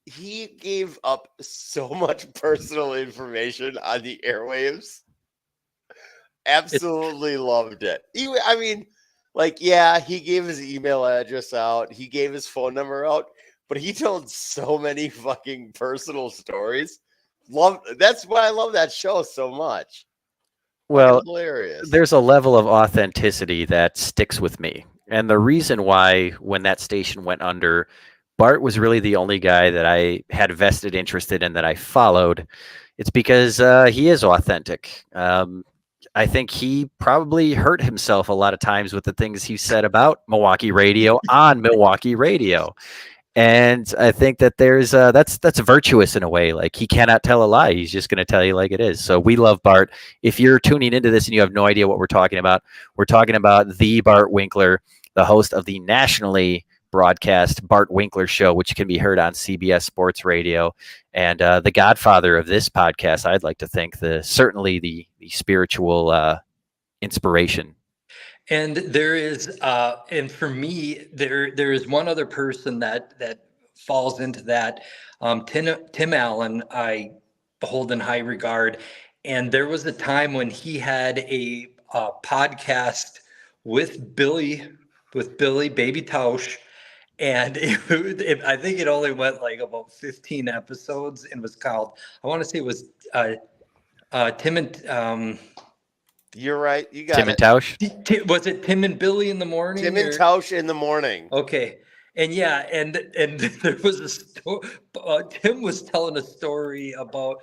he gave up so much personal information on the airwaves. absolutely loved it. I mean, like, yeah, he gave his email address out, he gave his phone number out, but he told so many fucking personal stories. That's why I love that show so much. Well, Fucking hilarious. there's a level of authenticity that sticks with me. And the reason why, when that station went under, Bart was really the only guy that I had vested interest in and that I followed. It's because he is authentic. I think he probably hurt himself a lot of times with the things he said about Milwaukee radio on Milwaukee radio. And I think that there's that's virtuous in a way. Like, he cannot tell a lie. He's just going to tell you like it is. So we love Bart. If you're tuning into this and you have no idea what we're talking about the Bart Winkler, the host of the nationally broadcast Bart Winkler Show, which can be heard on CBS Sports Radio, and the godfather of this podcast. I'd like to think certainly the spiritual inspiration. And there is, and for me, there is one other person that falls into that. Tim Allen, I hold in high regard, and there was a time when he had a podcast with Billy Baby Tausch, and I think it only went like about 15 episodes, and was called, I want to say it was Tim and. You're right. You got Tim it. and Tausch. Was it Tim and Billy in the morning? Tim and Tausch in the morning. Okay. And yeah, and there was a story. Tim was telling a story about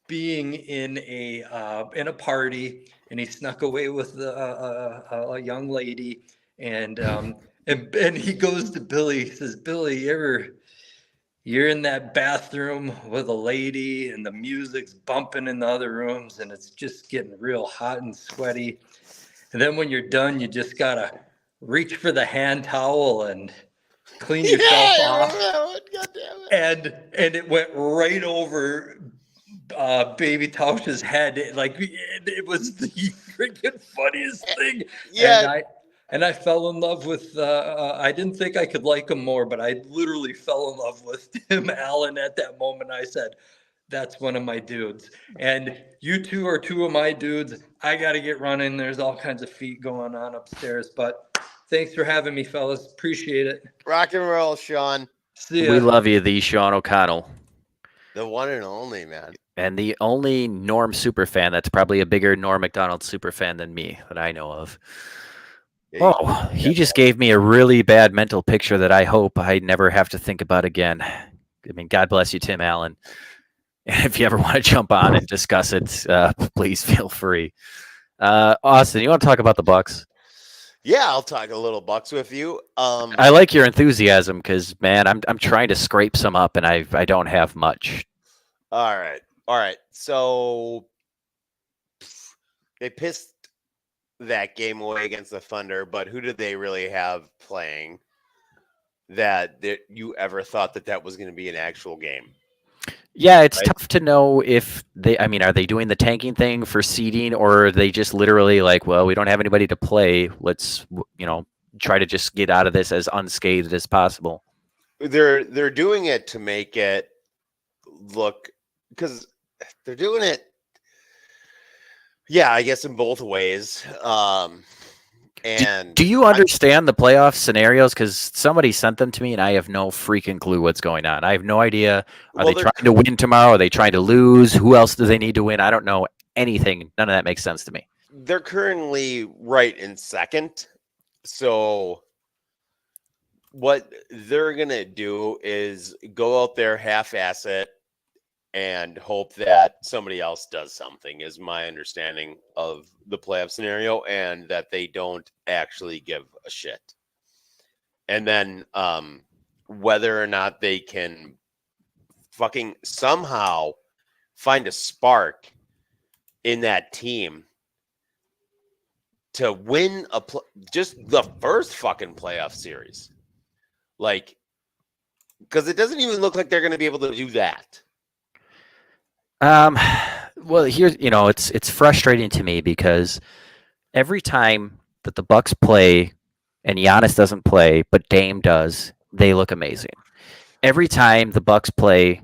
being in a party, and he snuck away with a young lady, and he goes to Billy. He says, "Billy, you're in that bathroom with a lady and the music's bumping in the other rooms and it's just getting real hot and sweaty. And then when you're done, you just gotta reach for the hand towel and clean yourself off." God damn it. And it went right over Baby Tausch's head. It was the freaking funniest thing. Yeah. And I fell in love with, I didn't think I could like him more, but I literally fell in love with Tim Allen at that moment. I said, that's one of my dudes. And you two are two of my dudes. I got to get running. There's all kinds of feet going on upstairs. But thanks for having me, fellas. Appreciate it. Rock and roll, Sean. See ya. We love you, the Sean O'Connell. The one and only, man. And the only Norm superfan that's probably a bigger Norm Macdonald superfan than me that I know of. Oh, he just gave me a really bad mental picture that I hope I never have to think about again. I mean, God bless you, Tim Allen. And if you ever want to jump on and discuss it, please feel free. Austin, you want to talk about the Bucks? Yeah, I'll talk a little Bucks with you. I like your enthusiasm because, man, I'm trying to scrape some up and I don't have much. All right. So they pissed that game away against the Thunder, but who did they really have playing that you ever thought that was going to be an actual game? Yeah, it's tough to know if are they doing the tanking thing for seeding, or are they just literally like, well, we don't have anybody to play. Let's, try to just get out of this as unscathed as possible. They're doing it to make it look, because they're doing it, yeah, I guess in both ways. And do you understand the playoff scenarios? Because somebody sent them to me, and I have no freaking clue what's going on. I have no idea. Are they trying to win tomorrow? Are they trying to lose? Who else do they need to win? I don't know anything. None of that makes sense to me. They're currently right in second. So what they're going to do is go out there, half-ass it, and hope that somebody else does something, is my understanding of the playoff scenario, and that they don't actually give a shit. And then whether or not they can fucking somehow find a spark in that team to win just the first fucking playoff series. Like, because it doesn't even look like they're going to be able to do that. Well, here's, it's frustrating to me because every time that the Bucks play and Giannis doesn't play, but Dame does, they look amazing. Every time the Bucks play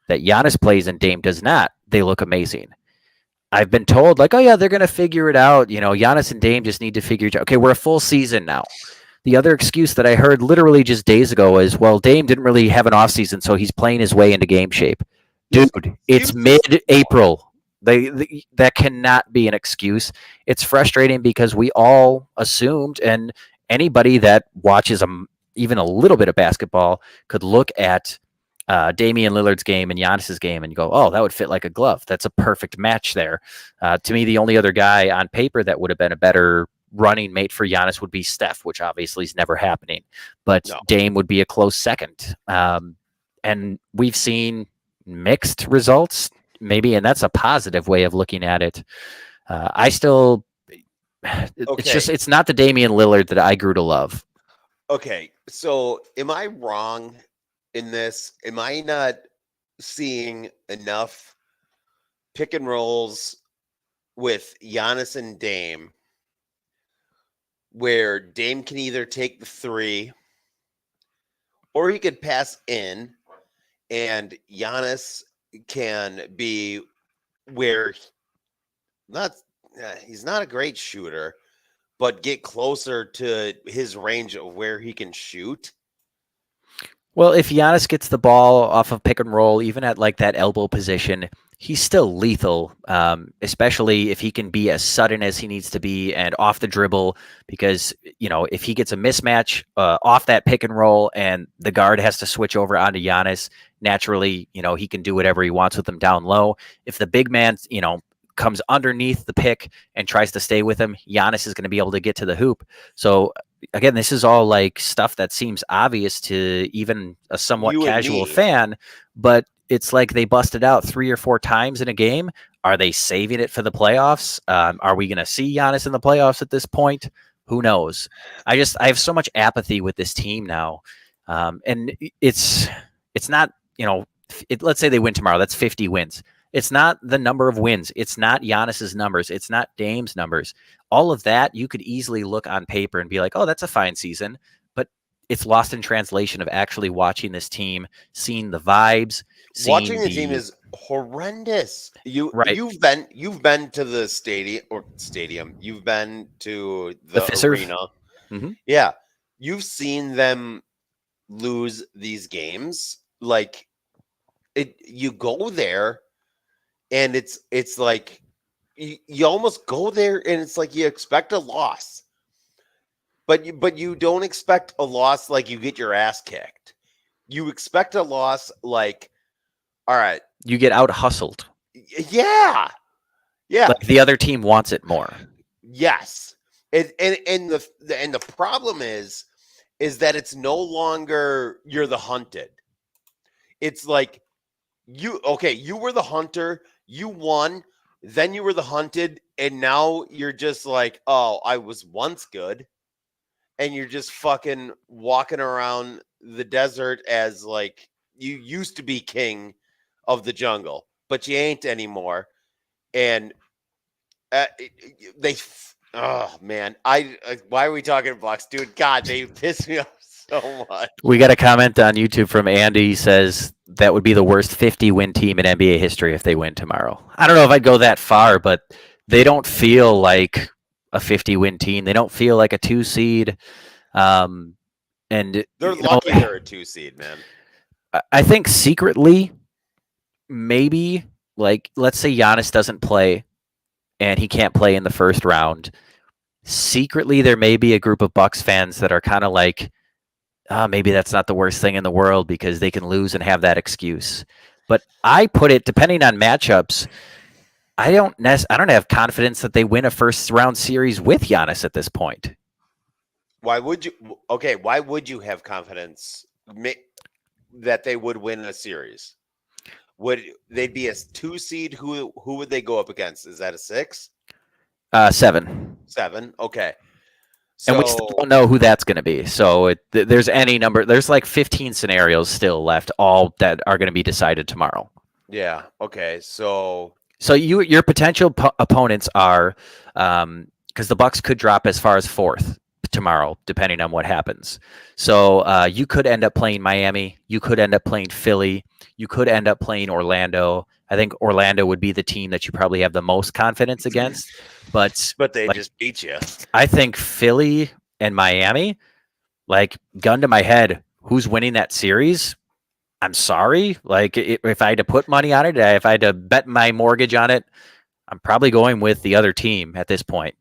that Giannis plays and Dame does not, they look amazing. I've been told like, oh yeah, they're going to figure it out. Giannis and Dame just need to figure it out. Okay, we're a full season now. The other excuse that I heard literally just days ago is, well, Dame didn't really have an offseason, so he's playing his way into game shape. Dude, it's mid-April. That cannot be an excuse. It's frustrating because we all assumed, and anybody that watches even a little bit of basketball could look at Damian Lillard's game and Giannis's game and go, oh, that would fit like a glove. That's a perfect match there. To me, the only other guy on paper that would have been a better running mate for Giannis would be Steph, which obviously is never happening. But No. Dame would be a close second. And we've seen mixed results, maybe, and that's a positive way of looking at it. It's not the Damian Lillard that I grew to love. Okay, so am I wrong in this? Am I not seeing enough pick and rolls with Giannis and Dame where Dame can either take the three or he could pass in and Giannis can be where he's not a great shooter, but get closer to his range of where he can shoot? Well, if Giannis gets the ball off of pick and roll, even at like that elbow position, he's still lethal, especially if he can be as sudden as he needs to be and off the dribble. Because, if he gets a mismatch off that pick and roll and the guard has to switch over onto Giannis, naturally, he can do whatever he wants with them down low. If the big man, comes underneath the pick and tries to stay with him, Giannis is going to be able to get to the hoop. So again, this is all like stuff that seems obvious to even a somewhat casual fan, but it's like they busted out 3 or 4 times in a game. Are they saving it for the playoffs? Are we going to see Giannis in the playoffs at this point? Who knows? I have so much apathy with this team now. And it's not, let's say they win tomorrow. That's 50 wins. It's not the number of wins. It's not Giannis's numbers. It's not Dame's numbers. All of that, you could easily look on paper and be like, oh, that's a fine season. But it's lost in translation of actually watching this team, seeing the vibes. Watching the team is horrendous. You've been to the stadium. You've been to the arena. Mm-hmm. Yeah. You've seen them lose these games. Like you go there and it's like you almost go there and it's like you expect a loss. But you don't expect a loss like you get your ass kicked. You expect a loss like, all right, you get out hustled. Yeah. Like the other team wants it more. Yes. And the problem is that it's no longer you're the hunted. It's like you were the hunter, you won, then you were the hunted, and now you're just like, oh, I was once good. And you're just fucking walking around the desert as like you used to be king of the jungle, but you ain't anymore. And oh man, why are we talking Bucks, dude? God, they piss me off so much. We got a comment on YouTube from Andy. He says that would be the worst 50-win team in NBA history if they win tomorrow. I don't know if I'd go that far, but they don't feel like a 50-win team. They don't feel like a 2 seed. And they're lucky they're a 2 seed, man. I think secretly, maybe, like, let's say Giannis doesn't play and he can't play in the first round. Secretly, there may be a group of Bucks fans that are kind of like, maybe that's not the worst thing in the world because they can lose and have that excuse. But I put it, depending on matchups, I don't have confidence that they win a first round series with Giannis at this point. Why would you? Okay, why would you have confidence that they would win a series? Would they be a 2 seed? Who would they go up against? Is that a 6? 7. 7. Okay. So, and we still don't know who that's going to be. So there's any number. There's like 15 scenarios still left, all that are going to be decided tomorrow. Yeah. Okay. So your potential opponents are, because the Bucks could drop as far as 4th tomorrow, depending on what happens. So you could end up playing Miami. You could end up playing Philly. You could end up playing Orlando. I think Orlando would be the team that you probably have the most confidence against. But they like, just beat you. I think Philly and Miami, like, gun to my head, who's winning that series? I'm sorry. Like, if I had to put money on it, if I had to bet my mortgage on it, I'm probably going with the other team at this point.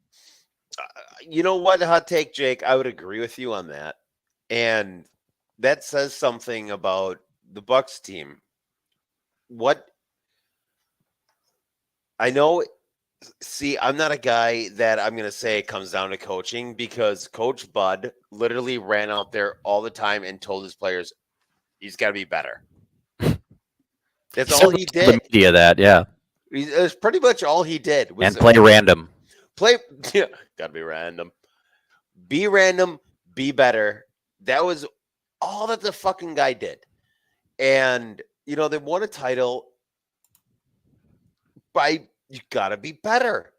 You know what, hot take, Jake? I would agree with you on that. And that says something about the Bucks team. What I know, see, I'm not a guy that I'm going to say it comes down to coaching, because Coach Bud literally ran out there all the time and told his players he's got to be better. That's all he The did. media that, yeah. It was pretty much all he did. And play random. Yeah, got to be random. Be random, be better. That was all that the fucking guy did. And, you know, they won a title by, you got to be better.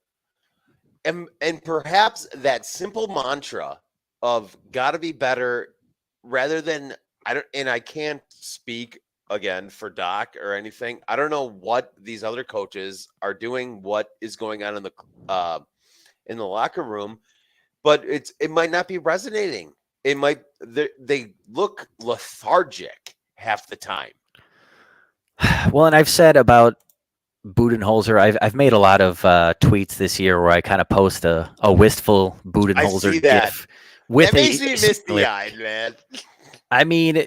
And perhaps that simple mantra of got to be better, rather than, I can't speak again for Doc or anything. I don't know what these other coaches are doing, what is going on in the locker room, but it might not be resonating. It might, they look lethargic half the time. Well, and I've said about Budenholzer, I've made a lot of tweets this year where I kind of post a wistful Budenholzer gif with that makes me misty-eyed, man. I mean,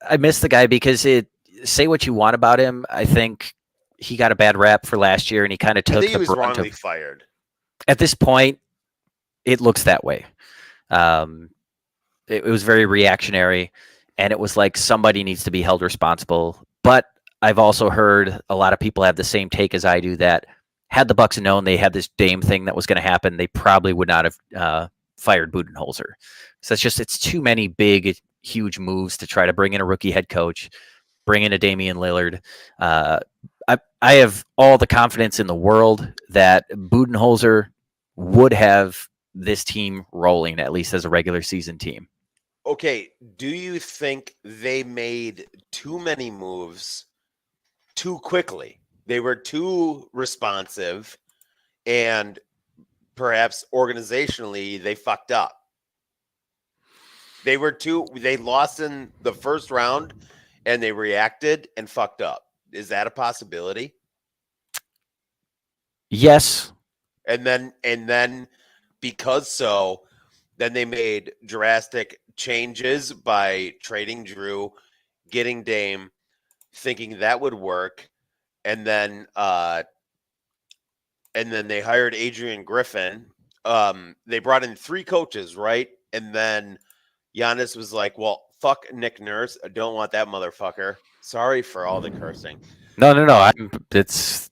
I miss the guy because say what you want about him. I think he got a bad rap for last year, and he kind of took he was wrongly fired. At this point, it looks that way. It was very reactionary, and it was like somebody needs to be held responsible. But I've also heard a lot of people have the same take as I do, that had the Bucks known they had this Dame thing that was going to happen, they probably would not have fired Budenholzer. So it's too many big, huge moves to try to bring in a rookie head coach, bring in a Damian Lillard. I have all the confidence in the world that Budenholzer would have this team rolling, at least as a regular season team. Okay, do you think they made too many moves too quickly? They were too responsive, and perhaps organizationally they fucked up. They lost in the first round, and they reacted and fucked up. Is that a possibility? Yes. And then because then they made drastic changes by trading Drew, getting Dame, thinking that would work, and then they hired Adrian Griffin. They brought in 3 coaches, right? And then Giannis was like, "Well, fuck Nick Nurse. I don't want that motherfucker. Sorry for all the cursing." No.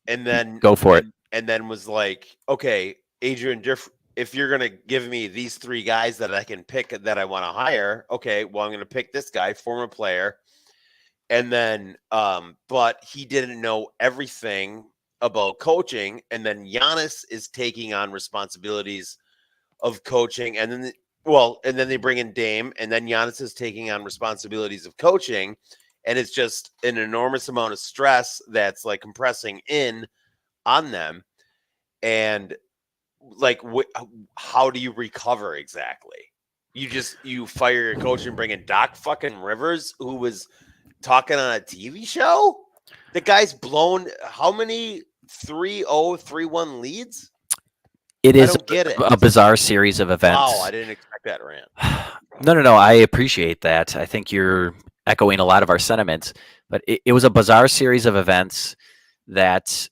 And then go for it. And then was like, "Okay, Adrian, if you're gonna give me these 3 guys that I can pick that I want to hire, okay, well, I'm gonna pick this guy, former player." And then, but he didn't know everything about coaching. And then Giannis is taking on responsibilities of coaching. And then, and then they bring in Dame, and then Giannis is taking on responsibilities of coaching. And it's just an enormous amount of stress that's like compressing in on them. And like, how do you recover exactly? You fire your coach and bring in Doc fucking Rivers, who was talking on a TV show? The guy's blown how many 3-0, 3-1 leads? It is get it. A bizarre series of events. Wow, I didn't expect that rant. No. I appreciate that. I think you're echoing a lot of our sentiments, but it was a bizarre series of events that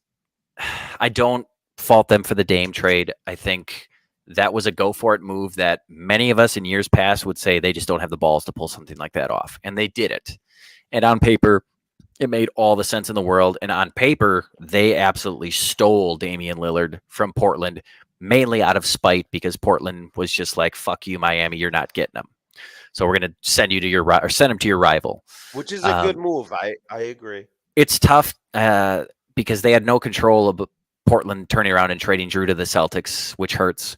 I don't fault them for the Dame trade. I think that was a go for it move that many of us in years past would say they just don't have the balls to pull something like that off. And they did it. And on paper, it made all the sense in the world. And on paper, they absolutely stole Damian Lillard from Portland, mainly out of spite, because Portland was just like, "Fuck you, Miami, you're not getting them. So we're going to send him to your rival," which is a good move. I agree. It's tough because they had no control of Portland turning around and trading Drew to the Celtics, which hurts.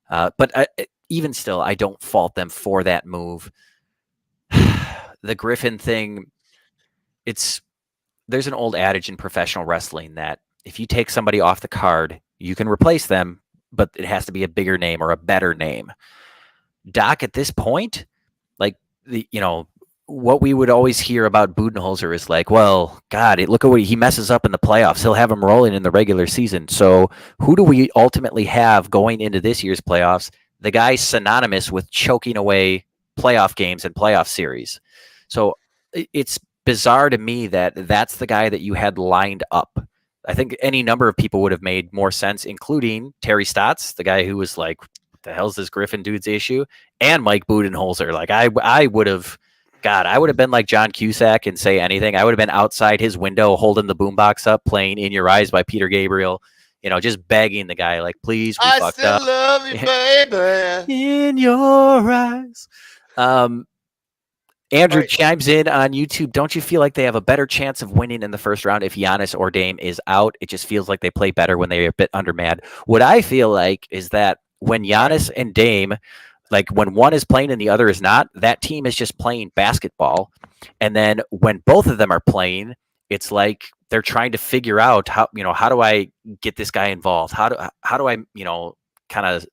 But even still, I don't fault them for that move. The Griffin thing, it's there's an old adage in professional wrestling that if you take somebody off the card, you can replace them, but it has to be a bigger name or a better name. Doc, at this point, like what we would always hear about Budenholzer is like, well, God, look at what he messes up in the playoffs. He'll have him rolling in the regular season. So who do we ultimately have going into this year's playoffs? The guy synonymous with choking away playoff games and playoff series. So it's bizarre to me that that's the guy that you had lined up. I think any number of people would have made more sense, including Terry Stotts, the guy who was like, what the hell's this Griffin dude's issue? And Mike Budenholzer. Like I would have, God, I would have been like John Cusack and say anything. I would have been outside his window holding the boombox up, playing "In Your Eyes" by Peter Gabriel. Just begging the guy, like, please, we I fucked still up. love you, baby. In your eyes. Andrew Right. chimes in on YouTube. Don't you feel like they have a better chance of winning in the first round if Giannis or Dame is out? It just feels like they play better when they're a bit undermanned. What I feel like is that when Giannis and Dame, like when one is playing and the other is not, that team is just playing basketball. And then when both of them are playing, it's like they're trying to figure out how do I get this guy involved? How do I, kind of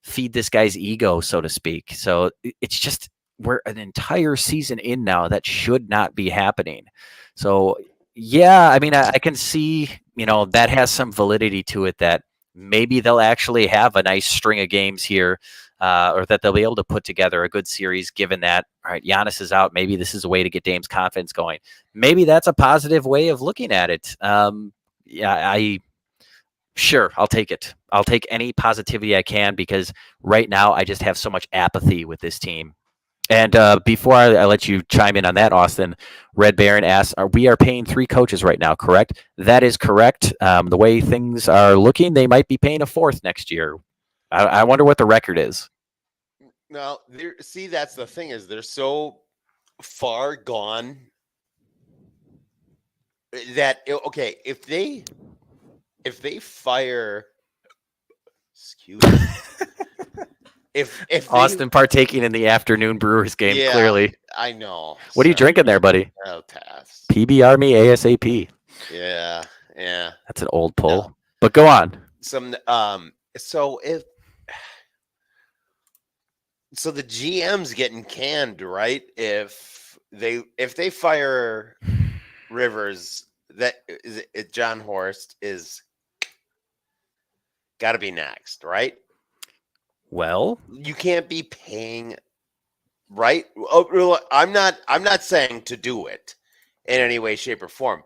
feed this guy's ego, so to speak. So it's just, we're an entire season in now that should not be happening. So yeah, I mean, I can see, that has some validity to it, that maybe they'll actually have a nice string of games here, or that they'll be able to put together a good series, given that, all right, Giannis is out. Maybe this is a way to get Dame's confidence going. Maybe that's a positive way of looking at it. Sure, I'll take it. I'll take any positivity I can, because right now I just have so much apathy with this team. And before I let you chime in on that, Austin, Red Baron asks, we are paying 3 coaches right now, correct? That is correct. The way things are looking, they might be paying a 4th next year. I wonder what the record is. Now, see, that's the thing, is they're so far gone that, okay, if they fire, excuse me, if Austin partaking in the afternoon Brewers game, yeah, clearly. I know. What are you drinking there, buddy? Oh, Tass. PB Army ASAP. Yeah. That's an old pull. No. But go on. So the GM's getting canned, right? If they fire Rivers, that is John Horst is got to be next, right? Well, You can't be paying, right? Oh, I'm not saying to do it in any way, shape, or form,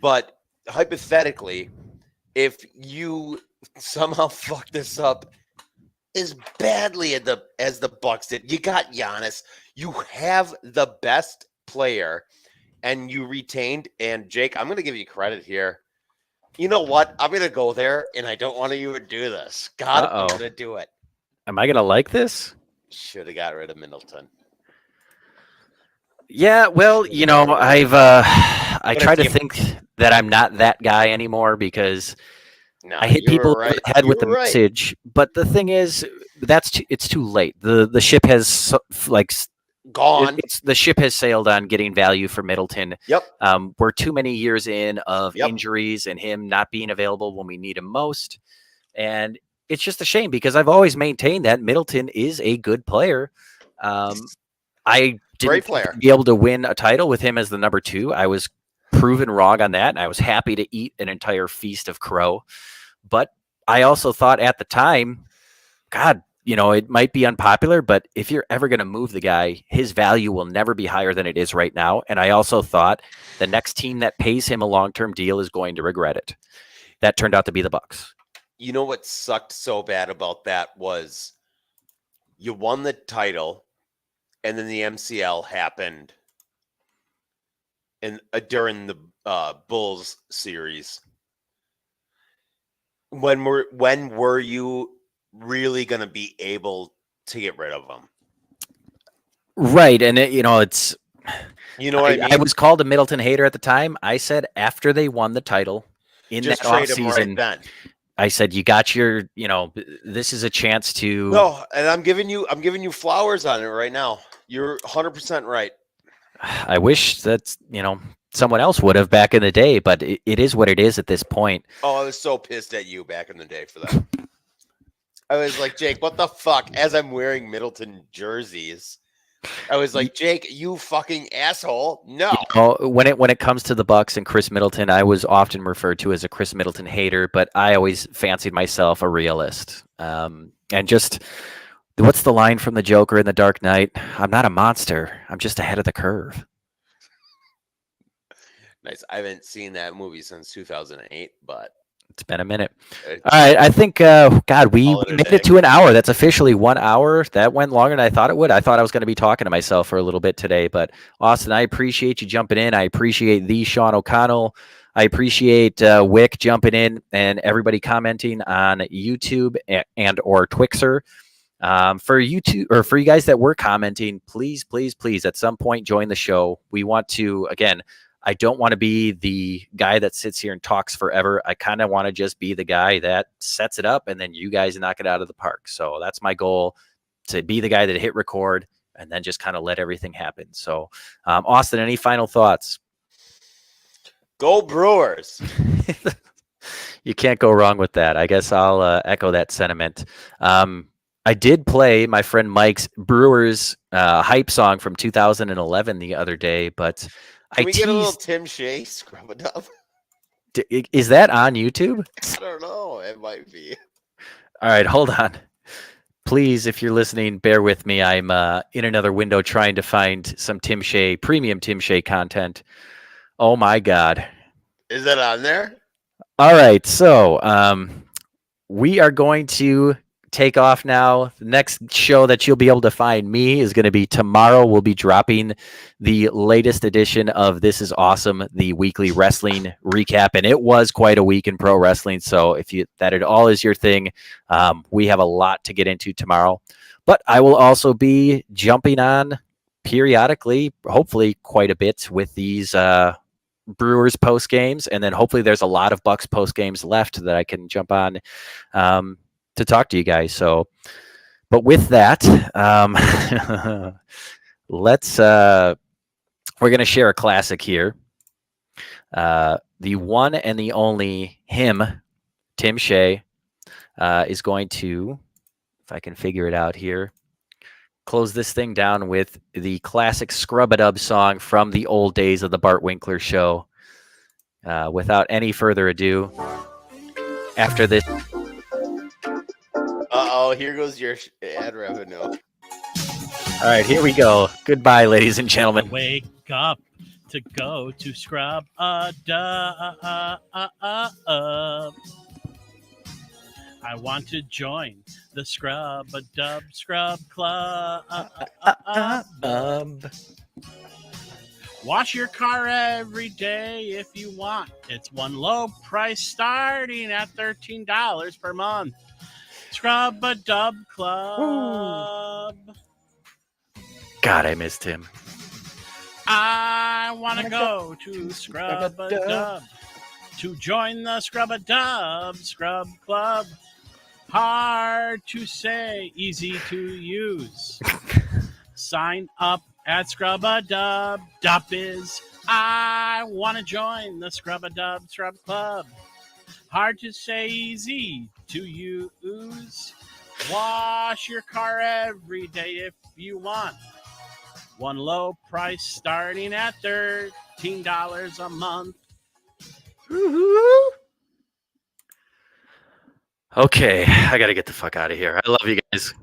but hypothetically, if you somehow fuck this up as badly as the Bucks did, you got Giannis, you have the best player, and you retained. And Jake, I'm going to give you credit here. You know what? I'm going to go there, and I don't want to even do this. God, I'm going to do it. Am I going to like this? Should have got rid of Middleton. Yeah, well, I try to think that I'm not that guy anymore, because I hit people over the head with the message. But the thing is, it's too late. The ship has gone. The ship has sailed on getting value for Middleton. Yep. We're too many years in of injuries and him not being available when we need him most. And it's just a shame, because I've always maintained that Middleton is a good player. I didn't be able to win a title with him as the number 2. I was proven wrong on that, and I was happy to eat an entire feast of crow. But I also thought at the time, God, it might be unpopular, but if you're ever going to move the guy, his value will never be higher than it is right now. And I also thought the next team that pays him a long-term deal is going to regret it. That turned out to be the Bucks. You know what sucked so bad about that was you won the title, and then the MCL happened during the Bulls series. When were you really going to be able to get rid of them? Right, and it's what I mean? I was called a Middleton hater at the time. I said after they won the title in that offseason, right, I said, you got your, this is a chance to. No, and I'm giving you flowers on it right now. You're 100% right. I wish that, someone else would have back in the day, but it is what it is at this point. Oh, I was so pissed at you back in the day for that. I was like, Jake, what the fuck? As I'm wearing Middleton jerseys, I was like, Jake, you fucking asshole. No. When it comes to the Bucks and Chris Middleton, I was often referred to as a Chris Middleton hater, but I always fancied myself a realist. And just what's the line from the Joker in The Dark Knight? I'm not a monster. I'm just ahead of the curve. Nice. I haven't seen that movie since 2008, but it's been a minute. All right, I think God, we made it to an hour. That's officially 1 hour. That went longer than I thought it would. I thought I was going to be talking to myself for a little bit today, but Austin, I appreciate you jumping in. I appreciate the Sean O'Connell. I appreciate Wick jumping in and everybody commenting on YouTube and or Twixer. For YouTube or for you guys that were commenting, please at some point join the show. We want to, again, I don't want to be the guy that sits here and talks forever. I kind of want to just be the guy that sets it up and then you guys knock it out of the park. So that's my goal, to be the guy that hit record and then just kind of let everything happen. So Austin, any final thoughts? Go Brewers. You can't go wrong with that. I guess I'll echo that sentiment. I did play my friend Mike's Brewers hype song from 2011 the other day, but Can we get a little Tim Shea scrub it up? Is that on YouTube? I don't know. It might be. All right, hold on. Please, if you're listening, bear with me. I'm in another window trying to find some Tim Shea, premium Tim Shea content. Oh my God. Is that on there? All right, so we are going to take off now. The next show that you'll be able to find me is going to be tomorrow. We'll be dropping the latest edition of This Is Awesome, the weekly wrestling recap, and it was quite a week in pro wrestling. So if that at all is your thing, we have a lot to get into tomorrow. But I will also be jumping on periodically, hopefully quite a bit, with these Brewers post games, and then hopefully there's a lot of Bucks post games left that I can jump on to talk to you guys. So, but with that, let's we're gonna share a classic here. The one and the only him, Tim Shea, is going to, if I can figure it out here, close this thing down with the classic Scrub-a-Dub song from the old days of the Bart Winkler Show. Without any further ado, after this. Uh-oh, here goes your ad revenue. All right, here we go. Goodbye, ladies and gentlemen. Wake up to go to Scrub-a-Dub. I want to join the Scrub-a-Dub Scrub Club. Wash your car every day if you want. It's one low price starting at $13 per month. Scrub-a-Dub Club. God, I missed him. I want to go to Scrub-a-Dub to join the Scrub-a-Dub Scrub Club. Hard to say, easy to use. Sign up at Scrub-a-Dub.biz. I want to join the Scrub-a-Dub Scrub Club. Hard to say, easy to use. Wash your car every day if you want. One low price starting at $13 a month. Woo-hoo. Okay, I got to get the fuck out of here. I love you guys.